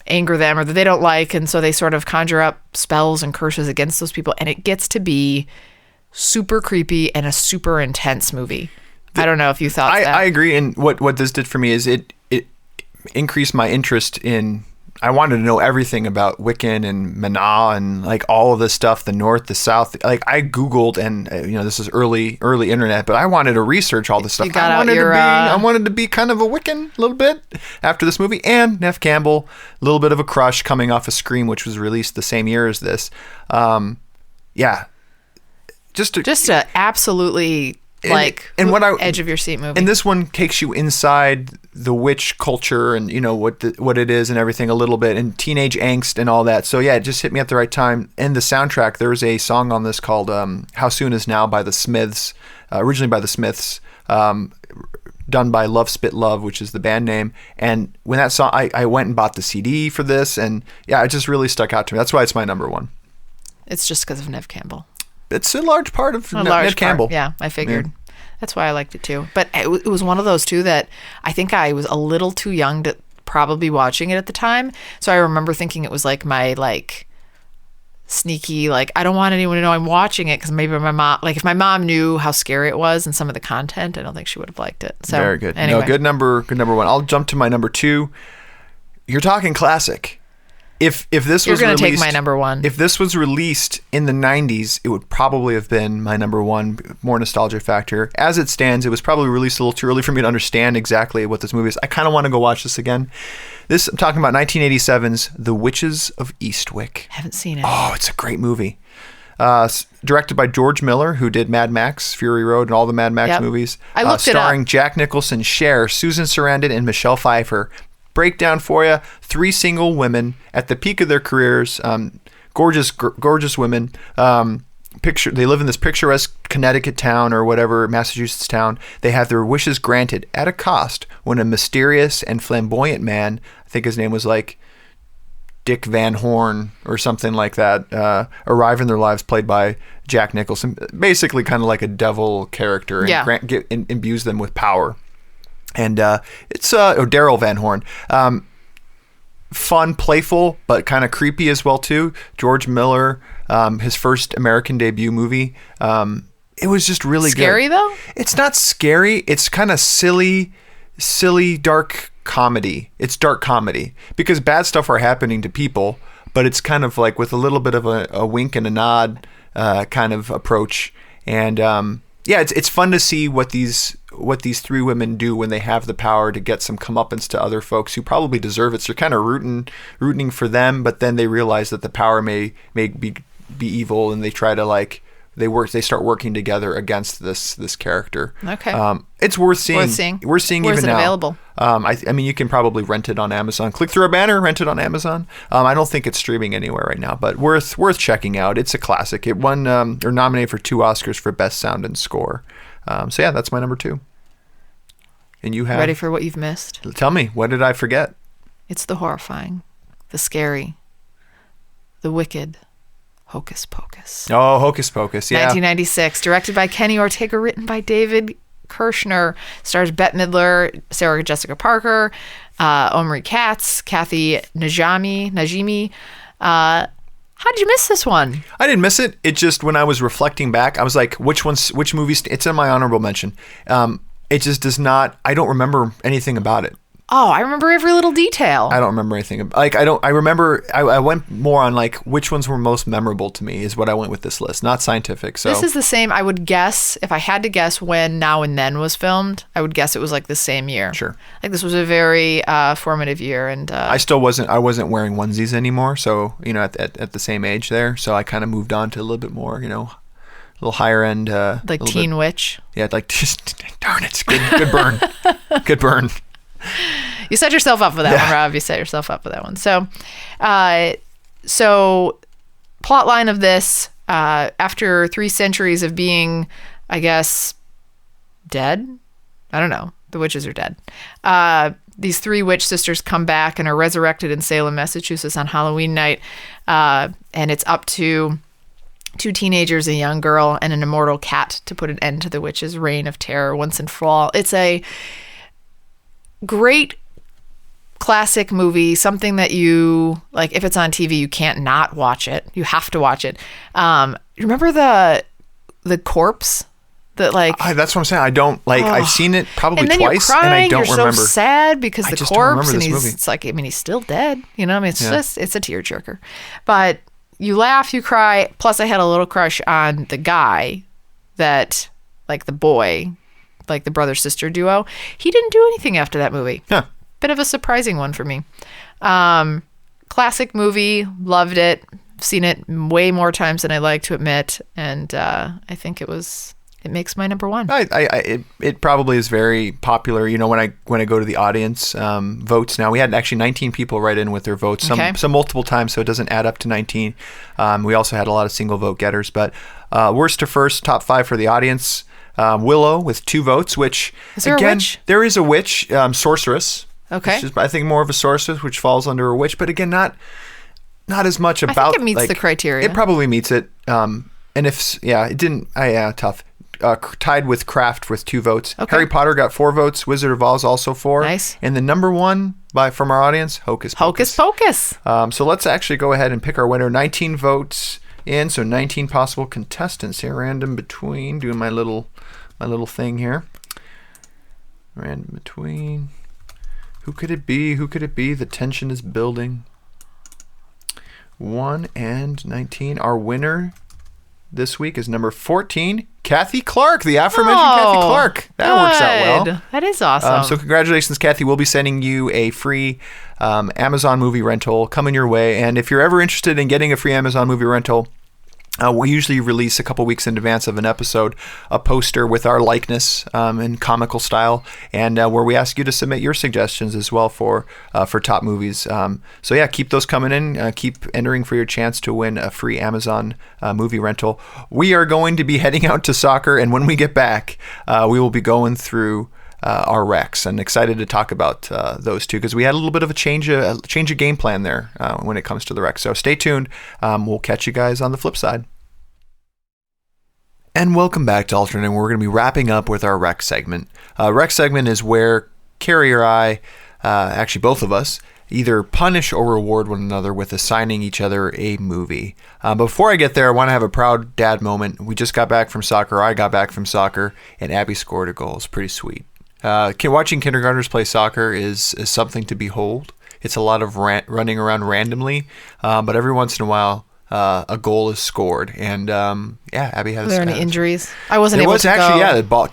anger them or that they don't like. And so they sort of conjure up spells and curses against those people. And it gets to be super creepy and a super intense movie. I don't know if you thought that. I agree. And what this did for me is it increased my interest in. I wanted to know everything about Wiccan and Mana and like all of this stuff, the North, the South. Like I Googled and this is early internet, but I wanted to research all this stuff. You got I wanted to be kind of a Wiccan a little bit after this movie. And Nev Campbell, a little bit of a crush coming off of Scream, which was released the same year as this. Just a absolutely and what edge of your seat movie. And this one takes you inside the witch culture and what it is and everything a little bit and teenage angst and all that. So yeah, it just hit me at the right time. And the soundtrack, there's a song on this called "How Soon Is Now" by the Smiths, originally by the Smiths, done by Love Spit Love, which is the band name. And when that song, I went and bought the CD for this, and yeah, it just really stuck out to me. That's why it's my number 1. It's just because of Nev Campbell. It's a large part of Nev Part. Campbell. Yeah, I figured. That's why I liked it too. But it was one of those too that I think I was a little too young to probably be watching it at the time. So I remember thinking it was like my sneaky, I don't want anyone to know I'm watching it because maybe my mom, if my mom knew how scary it was and some of the content, I don't think she would have liked it. So very good. Anyway. No, good number 1. I'll jump to my number 2. You're talking classic. If this You're was going to released, take my number 1. If this was released in the 90s, it would probably have been my number 1, more nostalgia factor. As it stands, it was probably released a little too early for me to understand exactly what this movie is. I kind of want to go watch this again. I'm talking about 1987's The Witches of Eastwick. Haven't seen it. Oh, it's a great movie. Directed by George Miller, who did Mad Max, Fury Road, and all the Mad Max movies. I looked it up. Starring Jack Nicholson, Cher, Susan Sarandon, and Michelle Pfeiffer. Breakdown for you: 3 single women at the peak of their careers, gorgeous women. They live in this picturesque Connecticut town or whatever Massachusetts town. They have their wishes granted at a cost when a mysterious and flamboyant man, I think his name was Dick Van Horn or something like that, arrive in their lives, played by Jack Nicholson. Basically, kind of like a devil character, and imbues them with power. And it's Daryl Van Horn. Fun, playful, but kind of creepy as well too. George Miller, his first American debut movie. It was just really Scary, good. though? It's not scary. It's kind of silly. silly, dark comedy. It's dark comedy because bad stuff are happening to people, but it's kind of like with a little bit of a wink and a nod kind of approach. And it's fun to see what these three women do when they have the power to get some comeuppance to other folks who probably deserve it. So you're kind of rooting for them, but then they realize that the power may be evil, and they try to they start working together against this character. Okay. It's worth seeing. We're seeing Where's even it now. Available? I mean, you can probably rent it on Amazon. Click through our banner, rent it on Amazon. I don't think it's streaming anywhere right now, but worth checking out. It's a classic. It won or nominated for 2 Oscars for Best Sound and Score. So yeah, that's my number 2. And you have... Ready for what you've missed? Tell me, what did I forget? It's the horrifying, the scary, the wicked, Hocus Pocus. Oh, Hocus Pocus, yeah. 1996, directed by Kenny Ortega, written by David Kirshner, stars Bette Midler, Sarah Jessica Parker, Omri Katz, Kathy Najimy. How did you miss this one? I didn't miss it. It just, when I was reflecting back, I was like, which movies? It's in my honorable mention. It just does not, I don't remember anything about it. Oh, I remember every little detail. I don't remember anything. I went more on which ones were most memorable to me is what I went with this list, not scientific. So this is the same, I would guess, if I had to guess when Now and Then was filmed, I would guess it was the same year. Sure. This was a very formative year. And I wasn't wearing onesies anymore. So, at the same age there. So I kind of moved on to a little bit more, a little higher end. Teen Witch. Yeah, just, darn it. Good burn. Good burn. You set yourself up for that one, Rob. You set yourself up for that one. So plot line of this, after 3 centuries of being, I guess, dead? I don't know. The witches are dead. These 3 witch sisters come back and are resurrected in Salem, Massachusetts on Halloween night. And it's up to 2 teenagers, a young girl, and an immortal cat to put an end to the witches' reign of terror once and for all. It's a great classic movie, something that you if it's on TV, you can't not watch it. You have to watch it. Remember the corpse that that's what I'm saying. I don't I've seen it probably and then twice, you're crying, and I don't you're remember. so sad because I the just don't corpse, remember and this movie. it's he's still dead. It's a tearjerker. But you laugh, you cry. Plus, I had a little crush on the guy that the boy. The brother-sister duo. He didn't do anything after that movie. Huh. Bit of a surprising one for me. Classic movie. Loved it. Seen it way more times than I like to admit. And I think it makes my number 1. It probably is very popular. When I go to the audience votes now, we had actually 19 people write in with their votes, some multiple times, so it doesn't add up to 19. We also had a lot of single vote getters, but worst to first, top 5 for the audience. Willow with 2 votes, which is there again, a witch? There is a witch, sorceress. Okay. Which is, I think, more of a sorceress, which falls under a witch, but again, not as much about. I think it meets the criteria. It probably meets it. And it didn't. Tough. Tied with Craft with 2 votes. Okay. Harry Potter got 4 votes. Wizard of Oz also 4. Nice. And the number 1 from our audience, Hocus Pocus. Hocus Pocus. So let's actually go ahead and pick our winner. 19 votes in, so 19 possible contestants here. Random between. Doing my little thing here. Random between. Who could it be? The tension is building. 1 and 19. Our winner this week is number 14, Kathy Clark, the aforementioned Kathy Clark. That works out well. That is awesome. So congratulations, Kathy. We'll be sending you a free Amazon movie rental coming your way. And if you're ever interested in getting a free Amazon movie rental, we usually release a couple weeks in advance of an episode a poster with our likeness in comical style, and where we ask you to submit your suggestions as well for top movies. So yeah, keep those coming in. Keep entering for your chance to win a free Amazon movie rental. We are going to be heading out to soccer, and when we get back, we will be going through our recs, and excited to talk about those two because we had a little bit of a change of game plan there when it comes to the recs. So stay tuned. We'll catch you guys on the flip side. And welcome back to Alternate. We're going to be wrapping up with our rec segment. Rec segment is where Carrie or I, actually both of us, either punish or reward one another with assigning each other a movie. Before I get there, I want to have a proud dad moment. We just got back from soccer. I got back from soccer, and Abby scored a goal. It's pretty sweet. Watching kindergartners play soccer is something to behold. It's a lot of running around randomly, but every once in a while, a goal is scored. And Abby has. Were there any injuries? I wasn't able to go. The ball,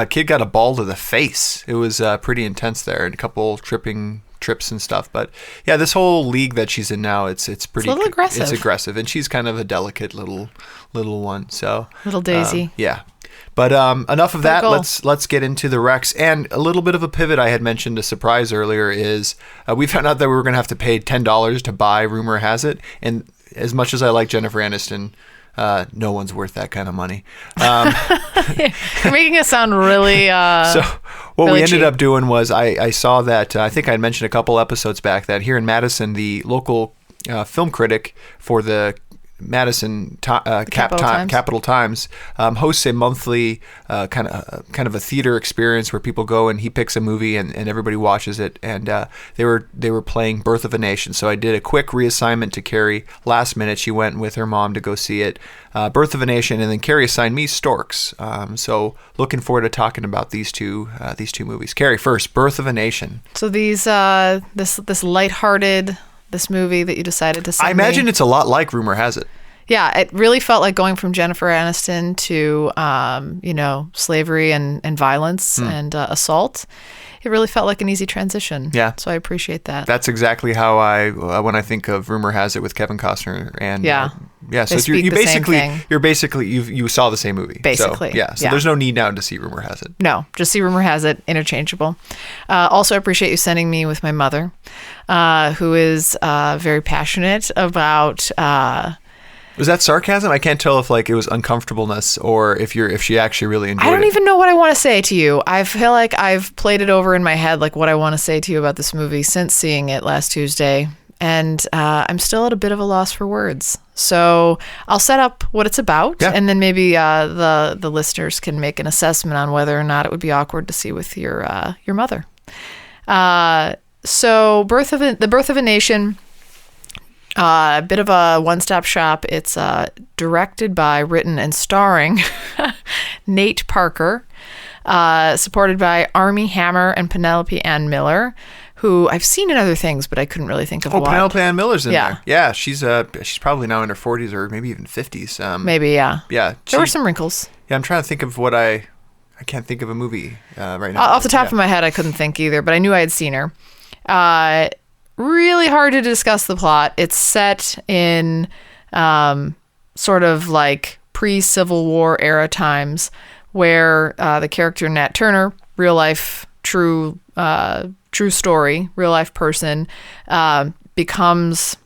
kid got a ball to the face. It was pretty intense there, and a couple trips and stuff. But yeah, this whole league that she's in now, it's pretty. It's a little aggressive. It's aggressive, and she's kind of a delicate little one. So little Daisy. Yeah. But enough of that. Let's get into the Rex. And a little bit of a pivot I had mentioned, a surprise earlier, is we found out that we were going to have to pay $10 to buy Rumor Has It. And as much as I like Jennifer Aniston, no one's worth that kind of money. You're making it sound really So what really we ended cheap. up doing was I saw that, I think I mentioned a couple episodes back, that here in Madison, the local film critic for the Madison Capital Times hosts a monthly kind of a theater experience where people go and he picks a movie and everybody watches it, and they were playing Birth of a Nation. So I did a quick reassignment to Carrie last minute. She went with her mom to go see it, Birth of a Nation, and then Carrie assigned me Storks. So looking forward to talking about these two movies. Carrie, first, Birth of a Nation. So these this lighthearted. This movie that you decided to send I imagine me. it's a lot like Rumor Has It. Yeah, it really felt like going from Jennifer Aniston to, slavery and violence and assault. It really felt like an easy transition. Yeah. So I appreciate that. That's exactly how when I think of Rumor Has It with Kevin Costner. And Yeah. So They speak the same thing. you saw the same movie. Basically. So there's no need now to see Rumor Has It. No, just see Rumor Has It, interchangeable. Also, I appreciate you sending me with my mother, who is very passionate about. Was that sarcasm? I can't tell if it was uncomfortableness or if she actually really enjoyed it. I don't even know what I want to say to you. I feel like I've played it over in my head, like what I want to say to you about this movie since seeing it last Tuesday. And I'm still at a bit of a loss for words. So I'll set up what it's about, and then maybe the listeners can make an assessment on whether or not it would be awkward to see with your mother. So The Birth of a Nation, a bit of a one-stop shop. It's directed by, written, and starring Nate Parker, supported by Armie Hammer and Penelope Ann Miller, who I've seen in other things, but I couldn't really think of what. Penelope Ann Miller's in there. Yeah, she's probably now in her 40s or maybe even 50s. Maybe, yeah. Yeah. There were some wrinkles. Yeah, I'm trying to think of what I can't think of a movie right now. Off the top of my head, I couldn't think either, but I knew I had seen her. Really hard to discuss the plot. It's set in sort of like pre-Civil War era times where the character Nat Turner, real life, true story, real life person, becomes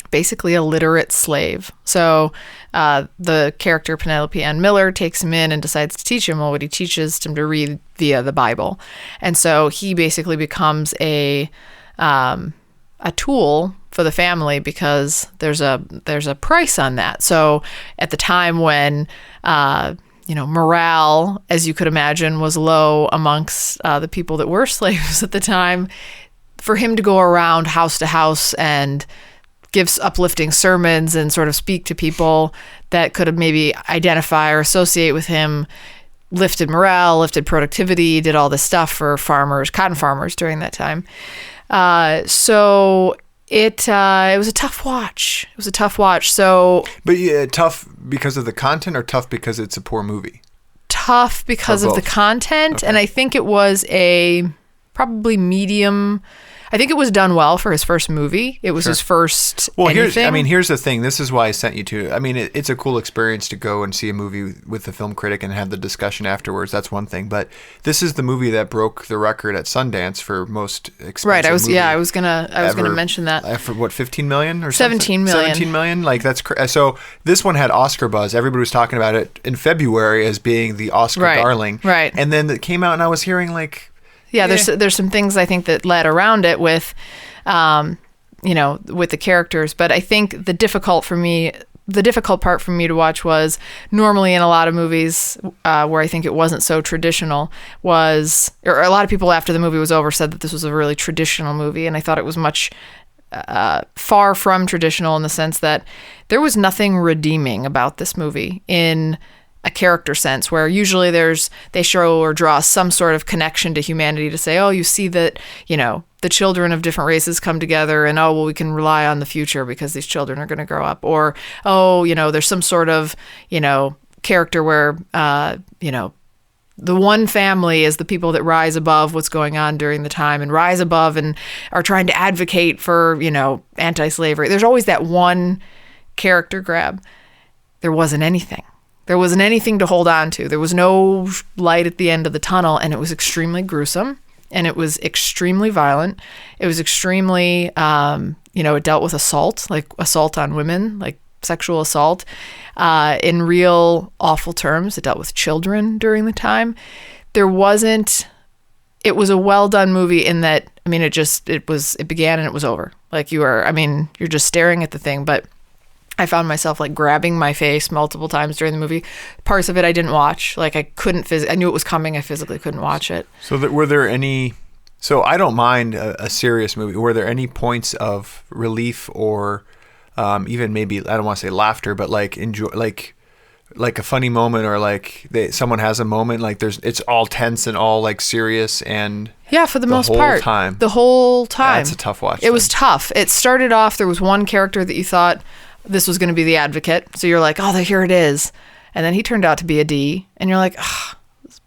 basically a literate slave. So the character Penelope Ann Miller takes him in and decides to teach him. Well, what he teaches him to read via the Bible. And so he basically becomes a tool for the family because there's a price on that. So at the time when morale, as you could imagine, was low amongst the people that were slaves at the time, for him to go around house to house and give uplifting sermons and sort of speak to people that could have maybe identify or associate with him, lifted morale, lifted productivity, did all this stuff for farmers, cotton farmers during that time. So it was a tough watch. So, but tough because of the content, or tough because it's a poor movie? Tough because of the content, Okay. and I think it was a probably medium. I think it was done well for his first movie. It was his first anything. Here's the thing. This is why I sent you to. It's a cool experience to go and see a movie with the film critic and have the discussion afterwards. That's one thing. But this is the movie that broke the record at Sundance for most expensive Right. I movie was gonna mention that. For what, 15 million or 17 million. 17 million. That's so. This one had Oscar buzz. Everybody was talking about it in February as being the Oscar darling. Right. And then it came out, and I was hearing there's some things I think that led around it with, with the characters. But I think the difficult part for me to watch was, normally in a lot of movies where I think it wasn't so traditional, or a lot of people after the movie was over said that this was a really traditional movie, and I thought it was much far from traditional in the sense that there was nothing redeeming about this movie in a character sense, where usually they show or draw some sort of connection to humanity to say, oh, you see that, the children of different races come together and, oh, well, we can rely on the future because these children are going to grow up. Or, oh, there's some sort of, character where, the one family is the people that rise above what's going on during the time and rise above and are trying to advocate for, anti-slavery. There's always that one character grab. There wasn't anything. There wasn't anything to hold on to. There was no light at the end of the tunnel, and it was extremely gruesome, and it was extremely violent. It was extremely, it dealt with assault, like assault on women, like sexual assault, in real awful terms. It dealt with children during the time. It was a well done movie in that, it began and it was over. Like you're just staring at the thing, but I found myself like grabbing my face multiple times during the movie. Parts of it I didn't watch. Like I knew it was coming. I physically couldn't watch it. Were there any, so I don't mind a serious movie. Were there any points of relief or even maybe, I don't want to say laughter, but like enjoy, like a funny moment, or like someone has a moment, like it's all tense and all like serious and for the most part, the whole time. That's a tough watch. It was tough. It started off, there was one character that you thought this was going to be the advocate. So you're like, oh, here it is. And then he turned out to be a D. And you're like, oh,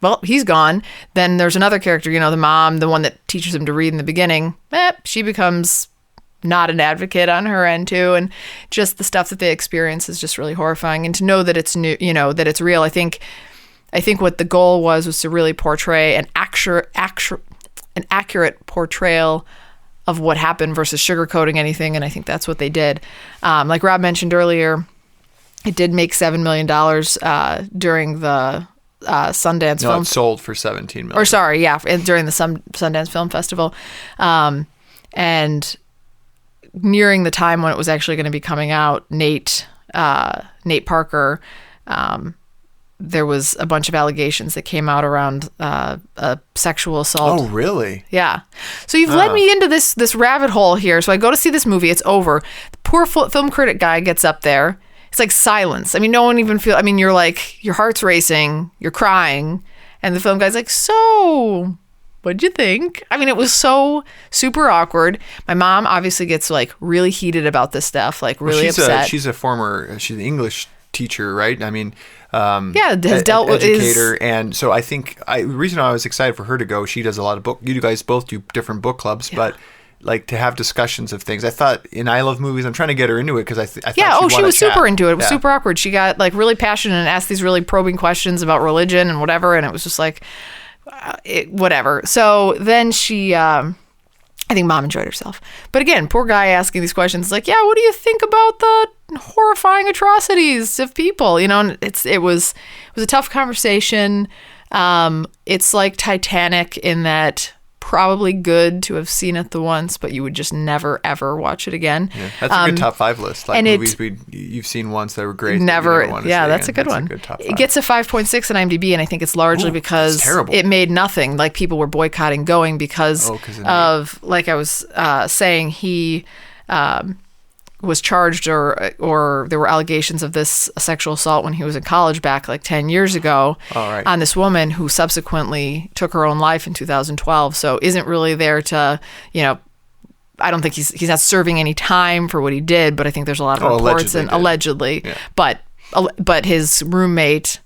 well, he's gone. Then there's another character, the mom, the one that teaches him to read in the beginning. She becomes not an advocate on her end too. And just the stuff that they experience is just really horrifying. And to know that it's new, that it's real. I think what the goal was to really portray an accurate portrayal of what happened versus sugarcoating anything. And I think that's what they did. Like Rob mentioned earlier, it did make $7 million during the Sundance Film. No, it sold for $17 million. Or sorry, during the Sundance Film Festival. And nearing the time when it was actually going to be coming out, Nate Parker, there was a bunch of allegations that came out around a sexual assault. Oh, really? Yeah. So you've led me into this rabbit hole here. So I go to see this movie. It's over. The poor film critic guy gets up there. It's like silence. No one even you're like, your heart's racing. You're crying. And the film guy's like, so what'd you think? It was so super awkward. My mom obviously gets like really heated about this stuff, like really upset. She's an English teacher, right? Has dealt with educator, and so I think the reason I was excited for her to go, she does a lot of you guys both do different book clubs, but like to have discussions of things. I thought in I Love Movies, I'm trying to get her into it because I thought she was super into it. It was super awkward. She got like really passionate and asked these really probing questions about religion and whatever, and it was just like whatever. So then she I think mom enjoyed herself. But again, poor guy asking these questions, like, what do you think about the horrifying atrocities of people? And it was a tough conversation. It's like Titanic in that probably good to have seen it the once, but you would just never ever watch it again. Yeah, that's a good top 5 list. Like movies you've seen once that were great. Never. That's a good one. Good top 5. It gets a 5.6 on IMDb, and I think it's largely because it made nothing. Like people were boycotting going because of, like I was saying, he was charged or there were allegations of this sexual assault when he was in college back like 10 years ago on this woman who subsequently took her own life in 2012. So isn't really there to, I don't think he's not serving any time for what he did, but I think there's a lot of reports allegedly. But his roommate,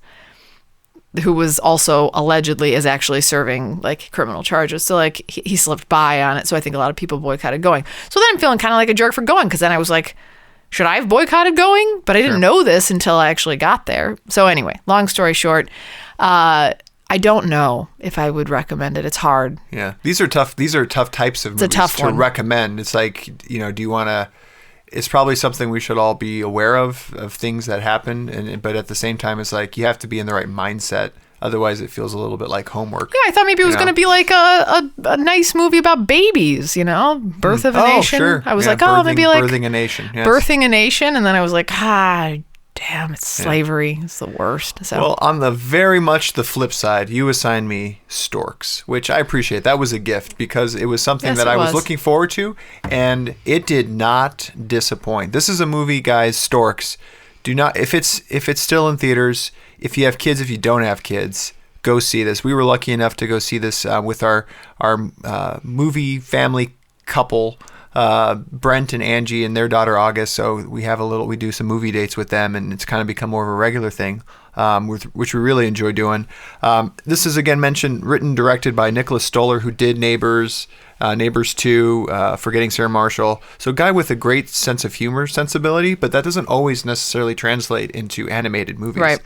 who was also allegedly is actually serving like criminal charges. So like he slipped by on it. So I think a lot of people boycotted going. So then I'm feeling kind of like a jerk for going, because then I was like, should I have boycotted going? But I didn't know this until I actually got there. So anyway, long story short, I don't know if I would recommend it. It's hard. Yeah. These are tough types of movies to recommend. It's like, do you want to, it's probably something we should all be aware of things that happen, but at the same time, it's like you have to be in the right mindset. Otherwise, it feels a little bit like homework. Yeah, I thought maybe it was going to be like a nice movie about babies, Birth of a Nation. Sure. I was like, maybe like Birthing a Nation. Yes. Birthing a Nation, and then I was like, damn, it's slavery. It's the worst. So. Well, on the very much the flip side, you assigned me Storks, which I appreciate. That was a gift because it was something that I was looking forward to, and it did not disappoint. This is a movie, guys, Storks, Do not, if it's still in theaters, if you have kids, if you don't have kids, go see this. We were lucky enough to go see this with our movie family couple, Brent and Angie and their daughter August. So we do some movie dates with them, and it's kind of become more of a regular thing, which we really enjoy doing. This is again written, directed by Nicholas Stoller, who did Neighbors, Neighbors 2, Forgetting Sarah Marshall. So a guy with a great sense of humor sensibility, but that doesn't always necessarily translate into animated movies. Right.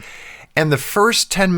And the first 5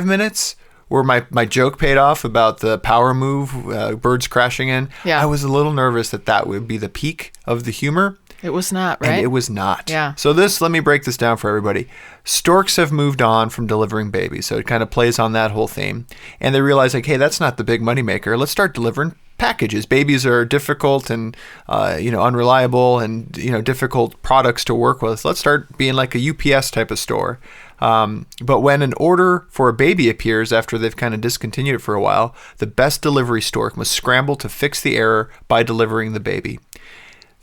minutes where my joke paid off about the power move, birds crashing in, Yeah. I was a little nervous that would be the peak of the humor. It was not, right? And it was not. Yeah. So let me break this down for everybody. Storks have moved on from delivering babies. So it kind of plays on that whole theme. And they realize, like, hey, that's not the big moneymaker. Let's start delivering packages. Babies are difficult and, unreliable and, difficult products to work with. Let's start being like a UPS type of store. But when an order for a baby appears after they've kind of discontinued it for a while, the best delivery stork must scramble to fix the error by delivering the baby.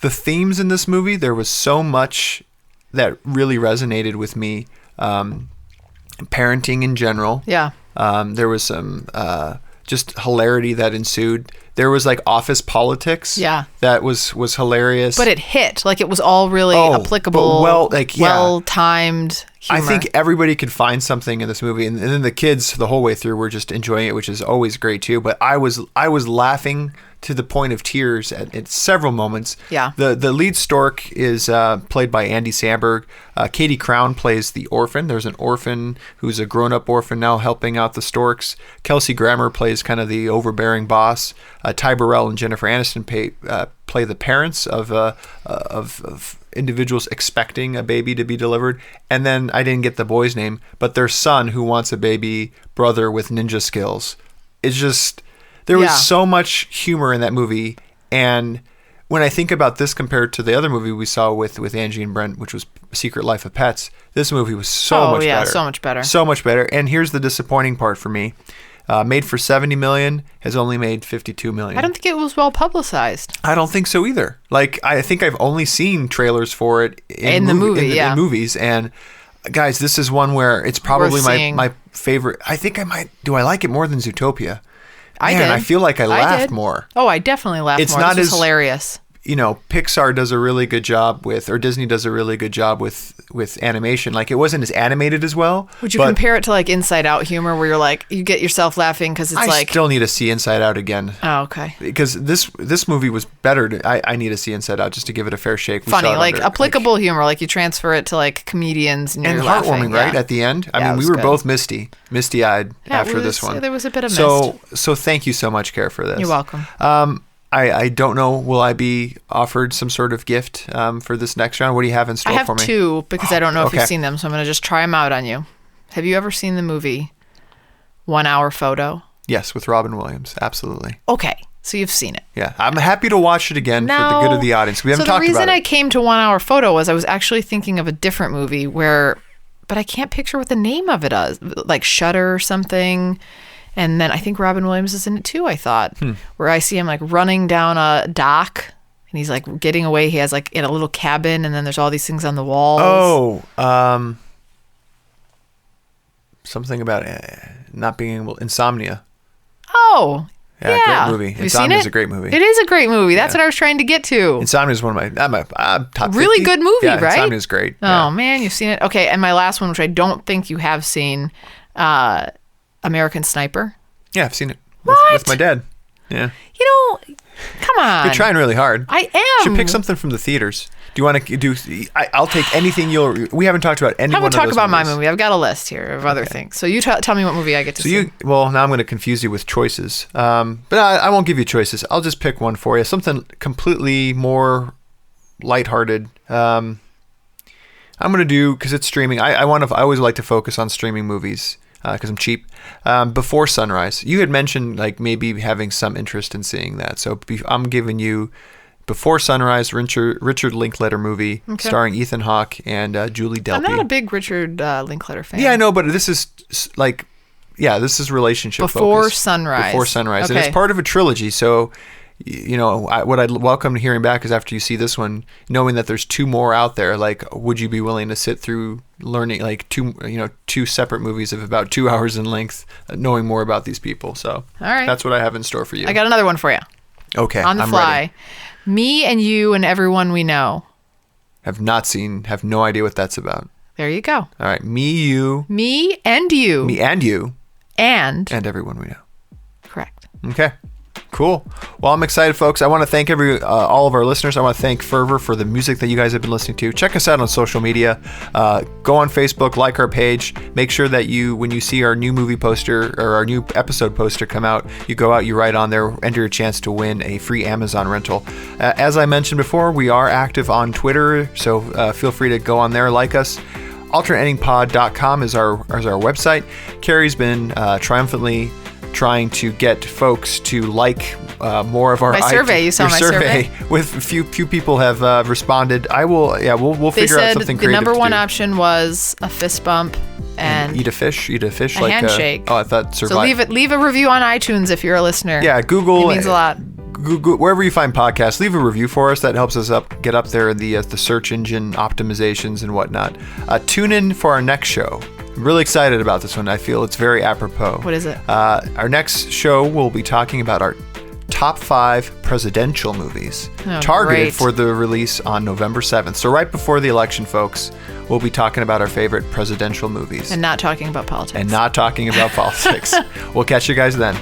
The themes in this movie, there was so much that really resonated with me. Parenting in general. Yeah. There was some just hilarity that ensued. There was like office politics. Yeah. That was hilarious. But it hit. Like, it was all really applicable, well-timed humor. I think everybody could find something in this movie, and then the kids the whole way through were just enjoying it, which is always great too. But I was laughing to the point of tears at several moments. Yeah. The lead stork is played by Andy Samberg. Katie Crown plays the orphan. There's an orphan who's a grown-up orphan now helping out the storks. Kelsey Grammer plays kind of the overbearing boss. Ty Burrell and Jennifer Aniston play the parents of individuals expecting a baby to be delivered. And then I didn't get the boy's name, but their son who wants a baby brother with ninja skills. It's just, there was so much humor in that movie. And when I think about this compared to the other movie we saw with Angie and Brent, which was Secret Life of Pets, this movie was so much better. So much better. So much better. And here's the disappointing part for me. Made for $70 million, has only made $52 million. I don't think it was well publicized. I don't think so either. Like, I think I've only seen trailers for it in movies. And guys, this is one where it's probably my favorite. I think I might. Do I like it more than Zootopia? I feel like I laughed more. Oh, I definitely laughed more. Not this was hilarious. Pixar does a really good job with, or Disney does a really good job with animation. Like, it wasn't as animated as well. Would you compare it to like Inside Out humor, where you're like, you get yourself laughing because it's I still need to see Inside Out again. Oh, okay. Because this movie was better. I need to see Inside Out just to give it a fair shake. Funny, like applicable humor, like you transfer it to like comedians and you're heartwarming, laughing. right? At the end, I mean, we were both misty-eyed after this one. There was a bit of So thank you so much, Care, for this. You're welcome. I don't know. Will I be offered some sort of gift for this next round? What do you have in store for me? I have two because I don't know if you've seen them, so I'm going to just try them out on you. Have you ever seen the movie 1 Hour Photo? Yes, with Robin Williams. Absolutely. Okay, so you've seen it. Yeah, I'm happy to watch it again for the good of the audience. We haven't talked about it. So the reason I came to 1 Hour Photo was I was actually thinking of a different movie but I can't picture what the name of it is, like Shutter or something. And then I think Robin Williams is in it too, I thought, where I see him like running down a dock and he's like getting away. He has like in a little cabin and then there's all these things on the walls. Oh, something about not being able, Insomnia. Oh, yeah. Great movie. Insomnia is a great movie. It is a great movie. That's what I was trying to get to. Insomnia is one of my top 50. Really good movie, right? Insomnia is great. Oh, man, you've seen it. Okay, and my last one, which I don't think you have seen, American Sniper. Yeah, I've seen it with my dad. Yeah. Come on. You're trying really hard. I am. You should pick something from the theaters. Do you want to do? I'll take anything we haven't talked about any. I'm going to talk about my movie. I've got a list here of other things. So you tell me what movie I get to see. Well, now I'm going to confuse you with choices. But I won't give you choices. I'll just pick one for you. Something completely more lighthearted. I'm going to do, because it's streaming. I always like to focus on streaming movies. Because I'm cheap. Before Sunrise, you had mentioned like maybe having some interest in seeing that. So I'm giving you Before Sunrise, Richard Linklater movie starring Ethan Hawke and Julie Delpy. I'm not a big Richard Linklater fan. Yeah, I know, but this is like, this is relationship Before focused. Sunrise. Before Sunrise, okay. and it's part of a trilogy. So what I'd welcome hearing back is after you see this one, knowing that there's 2 more out there, like, would you be willing to sit through learning like 2 separate movies of about 2 hours in length, knowing more about these people? So all right, that's what I have in store for you. I got another one for you. Okay. On the fly. Ready. Me and You and Everyone We Know. Have not seen, have no idea what that's about. There you go. All right. Me, you. Me and You. Me and you. And Everyone We Know. correct. Okay. Cool. Well, I'm excited, folks. I want to thank all of our listeners. I want to thank Fervor for the music that you guys have been listening to. Check us out on social media. Go on Facebook, like our page. Make sure that when you see our new movie poster or our new episode poster come out, you go out, you write on there, enter your chance to win a free Amazon rental. As I mentioned before, we are active on Twitter, so feel free to go on there, like us. AlternateEndingPod.com is our website. Carrie's been triumphantly trying to get folks to like more of our survey. You saw my survey. With few people have responded. We'll figure out something creative. The number one option was a fist bump and eat a fish, a like handshake. I thought survive. So leave a review on iTunes if you're a listener. Yeah, Google. It means a lot. Google, wherever you find podcasts, leave a review for us. That helps us get up there in the search engine optimizations and whatnot. Tune in for our next show. I'm really excited about this one. I feel it's very apropos. What is it? Our next show, we'll be talking about our top 5 presidential movies targeted for the release on November 7th. So right before the election, folks, we'll be talking about our favorite presidential movies. And not talking about politics. We'll catch you guys then.